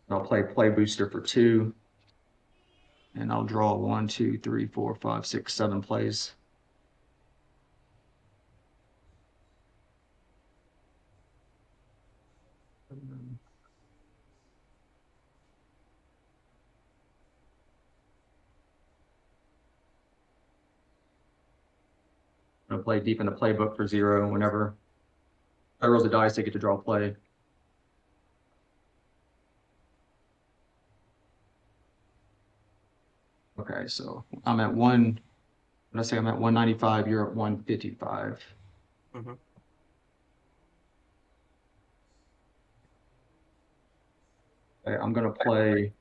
I'll play booster for 2. And I'll draw 1, 2, 3, 4, 5, 6, 7 plays. I'm going to play deep in the playbook for 0 whenever I roll the dice, I get to draw a play. Okay, so I'm at 1. Let's say I'm at 195, you're at 155. Mm-hmm. Okay, I'm going to play,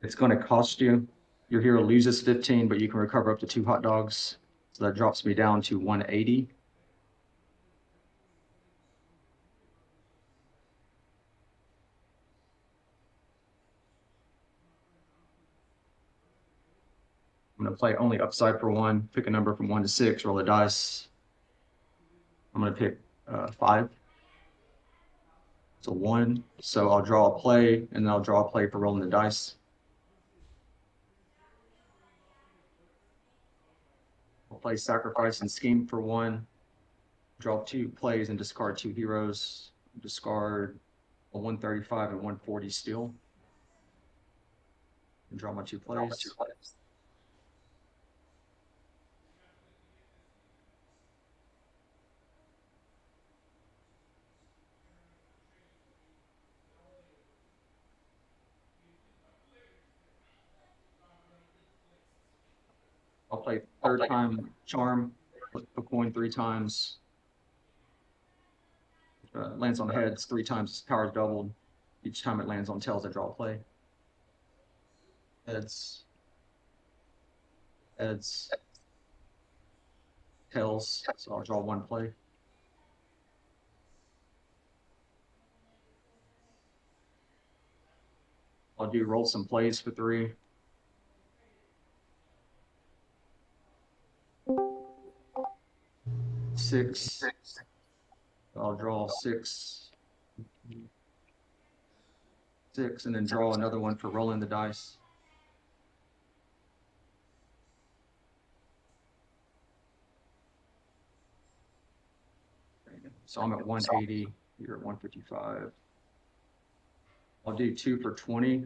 it's going to cost you. Your hero loses 15, but you can recover up to 2 hot dogs. So that drops me down to 180. I'm going to play only upside for 1, pick a number from 1 to 6, roll the dice. I'm going to pick 5. So 1. So I'll draw a play, and then I'll draw a play for rolling the dice. I'll play Sacrifice and Scheme for 1. Draw 2 plays and discard 2 heroes. Discard a 135 and 140 steel. And draw my 2 plays. I'll play third time Charm, flip a coin 3 times. Lands on heads 3 times, power is doubled. Each time it lands on tails, I draw a play. Heads. Heads. Tails, so I'll draw 1 play. I'll do roll some plays for 3. Six. I'll draw 6. 6, and then draw another one for rolling the dice. So I'm at 180, you're at 155. I'll do 2 for 20.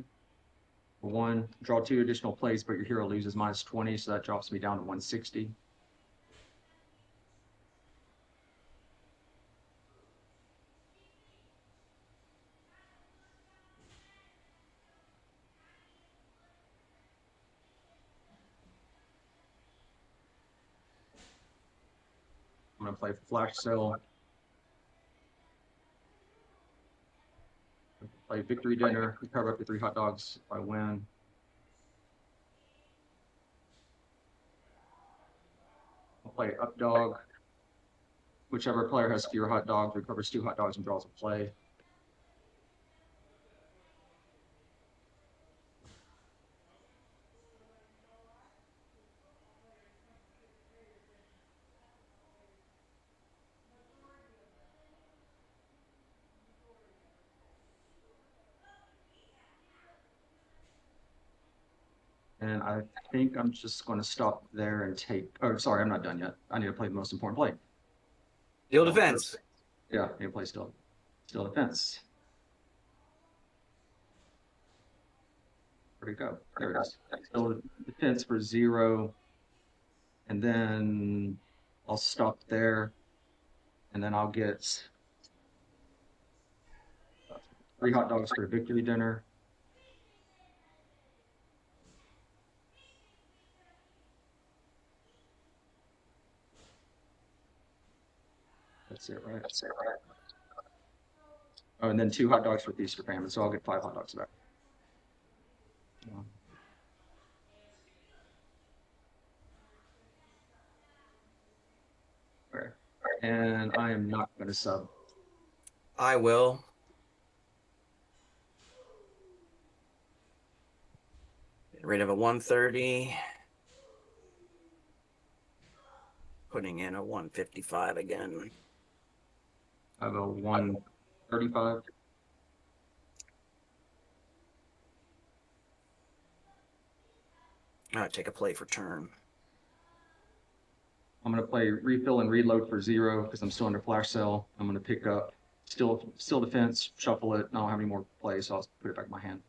For 1, draw 2 additional plays, but your hero loses -20, so that drops me down to 160. I'm going to play Flash Sale. Play Victory Dinner, recover up to 3 hot dogs if I win. I'll play Up Dog. Whichever player has fewer hot dogs recovers 2 hot dogs and draws a play. And I think I'm just going to stop there and take. Oh, sorry, I'm not done yet. I need to play the most important play. Steel defense. Yeah, I need to play still defense. Where'd it go? There it is. Still defense for 0. And then I'll stop there. And then I'll get 3 hot dogs for a victory dinner. That's it, right? That's it, right? Oh, and then 2 hot dogs for Feast or Famine, so I'll get 5 hot dogs back. Okay. And I am not going to sub. I will. Get rid of a 130. Putting in a 155 again. I have a 135. Take a play for turn. I'm going to play refill and reload for 0 because I'm still under flash sale. I'm going to pick up still defense, shuffle it. I don't have any more plays, so I'll put it back in my hand.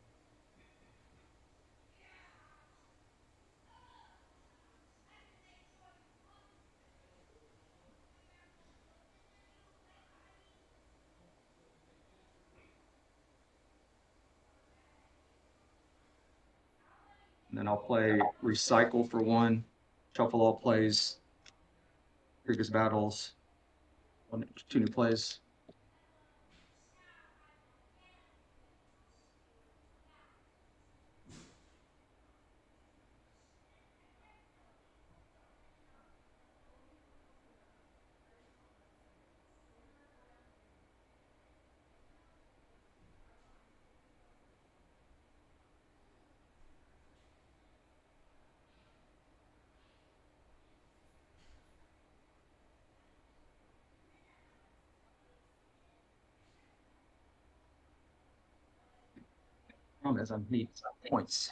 And then I'll play recycle for 1, shuffle all plays, previous battles, 2 new plays. Problem is I need points.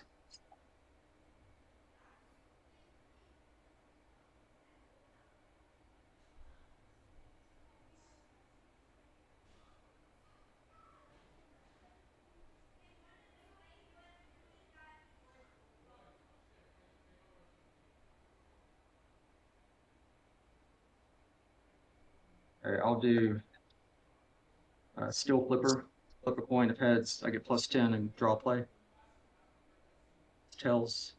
All right, I'll do steel flipper. Flip a coin. If heads, I get +10 and draw a play. Tails.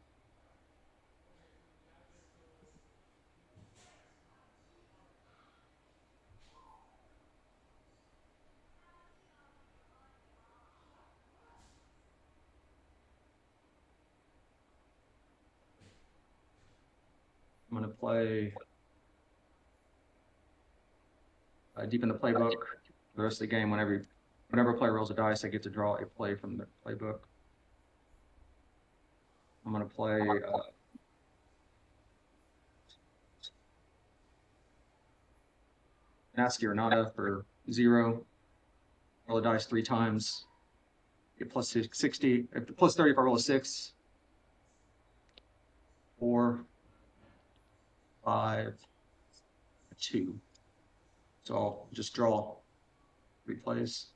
I'm going to play deep in the playbook. The rest of the game, whenever a player rolls a dice, I get to draw a play from the playbook. I'm going to play Nasty or Nada for 0. Roll a dice 3 times. Get +60. +30 if I roll a 6. 4, 5, 2. So I'll just draw 3 plays.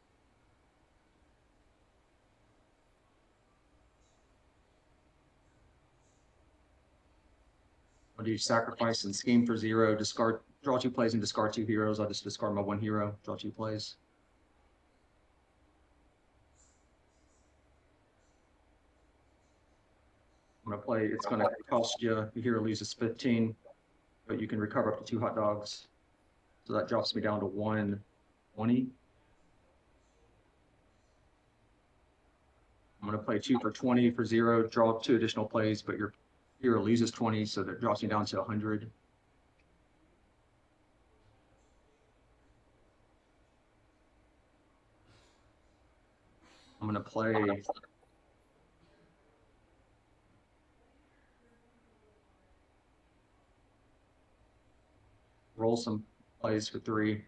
I'll do sacrifice and scheme for 0. Draw 2 plays and discard 2 heroes. I'll just discard my 1 hero. Draw 2 plays. I'm gonna play. It's gonna cost you. The hero loses 15, but you can recover up to 2 hot dogs. So that drops me down to 120. I'm gonna play 2 for 20 for 0. Draw 2 additional plays, but your hero loses 20, so that drops me down to 100. I'm gonna play roll some plays for 3.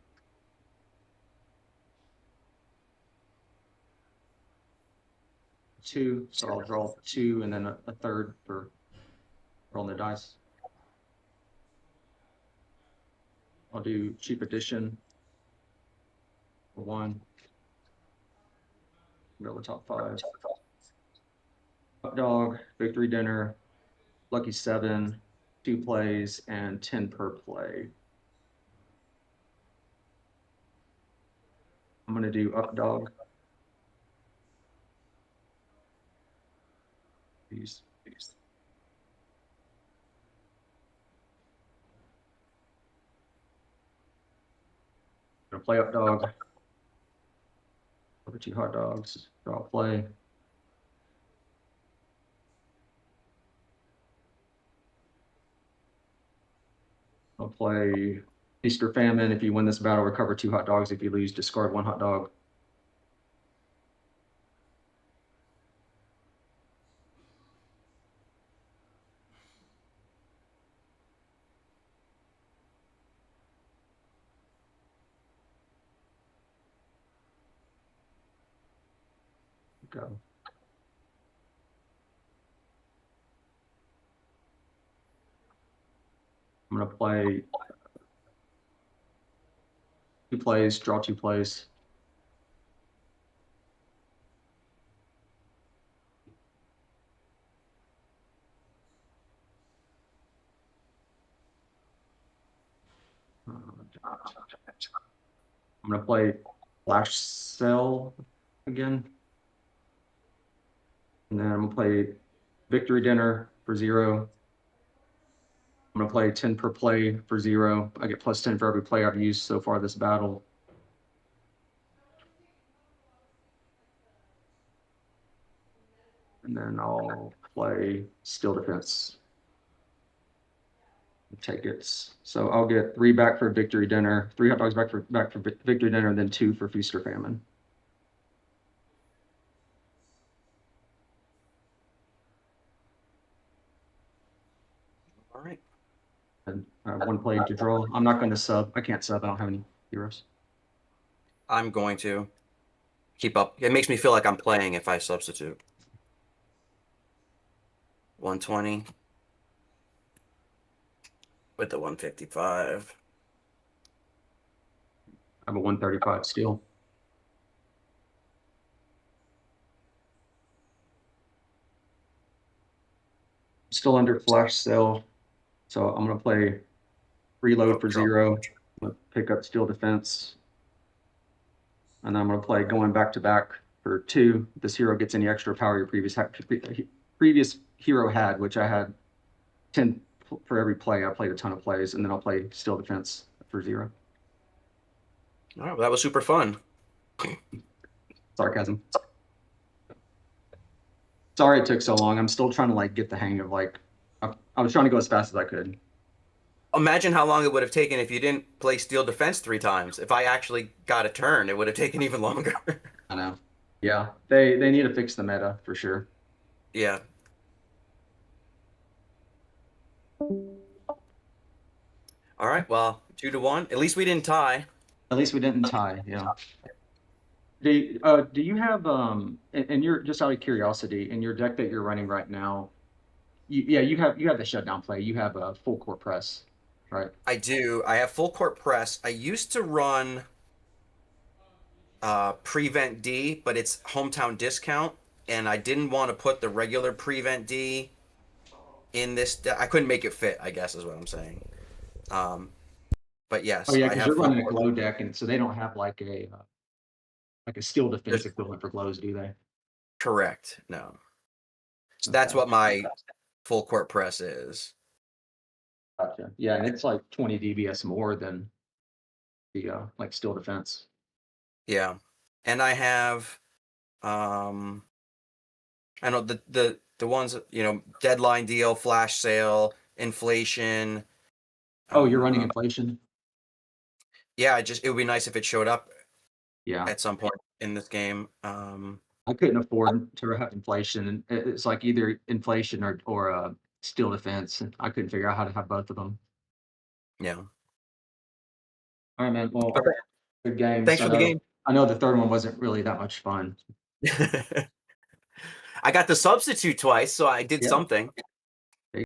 Two, so I'll draw 2 and then a third for rolling the dice. I'll do cheap addition for 1. Roll the top 5. Hot dog, victory dinner, lucky 7, 2 plays, and 10 per play. I'm gonna do up dog. These. Gonna play up dog. Over 2 hot dogs. Draw a play. I'll play Feast or Famine. If you win this battle, recover 2 hot dogs. If you lose, discard 1 hot dog. Go. I'm gonna play 2 plays, draw 2 plays. I'm gonna play Flash Sale again. And then I'm gonna play Victory Dinner for 0. I'm gonna play 10 per play for 0. I get +10 for every play I've used so far this battle. And then I'll play Steel Defense. Take it. So I'll get 3 back for Victory Dinner, 3 hot dogs back for Victory Dinner, and then 2 for Feast or Famine. All right. And I have 1 play to draw. I'm not going to sub. I can't sub. I don't have any heroes. I'm going to keep up. It makes me feel like I'm playing if I substitute. 120 with the 155. I have a 135 steel. Still under flash sale, so I'm gonna play reload for Drop. 0. I'm gonna pick up steel defense, and I'm gonna play going back to back for 2. This hero gets any extra power your previous hero had, which I had 10 for every play. I played a ton of plays, and then I'll play steel defense for 0. All right, well, that was super fun. Sarcasm. Sorry it took so long. I'm still trying to like get the hang of like I was trying to go as fast as I could. Imagine how long it would have taken if you didn't play steel defense 3 times. If I actually got a turn, it would have taken even longer. I know. Yeah, they need to fix the meta for sure. Yeah. All right, well, 2-1. At least we didn't tie. At least we didn't tie. Yeah. Do you have and you're just out of curiosity in your deck that you're running right now? You have the shutdown play. You have a full court press, right? I do. I have full court press. I used to run prevent D, but it's hometown discount, and I didn't want to put the regular prevent D in this deck. I couldn't make it fit, I guess is what I'm saying. But yes, Oh yeah, I because have you're full running a court. glow deck, and so they don't have like a steel defense equivalent for glows, do they? Correct. No. So that's what my full court press is. Gotcha. Yeah, and it's like 20 DBS more than the like steel defense. Yeah. And I have I know the ones, you know, deadline deal, flash sale, inflation. Oh, you're running inflation? Yeah, it would be nice if it showed up Yeah. at some point in this game. I couldn't afford to have inflation, and it's like either inflation or steel defense. And I couldn't figure out how to have both of them. Yeah. All right, man. Well, Okay. good game. Thanks for the game. I know the third one wasn't really that much fun. I got the substitute twice, so I did Yeah. something.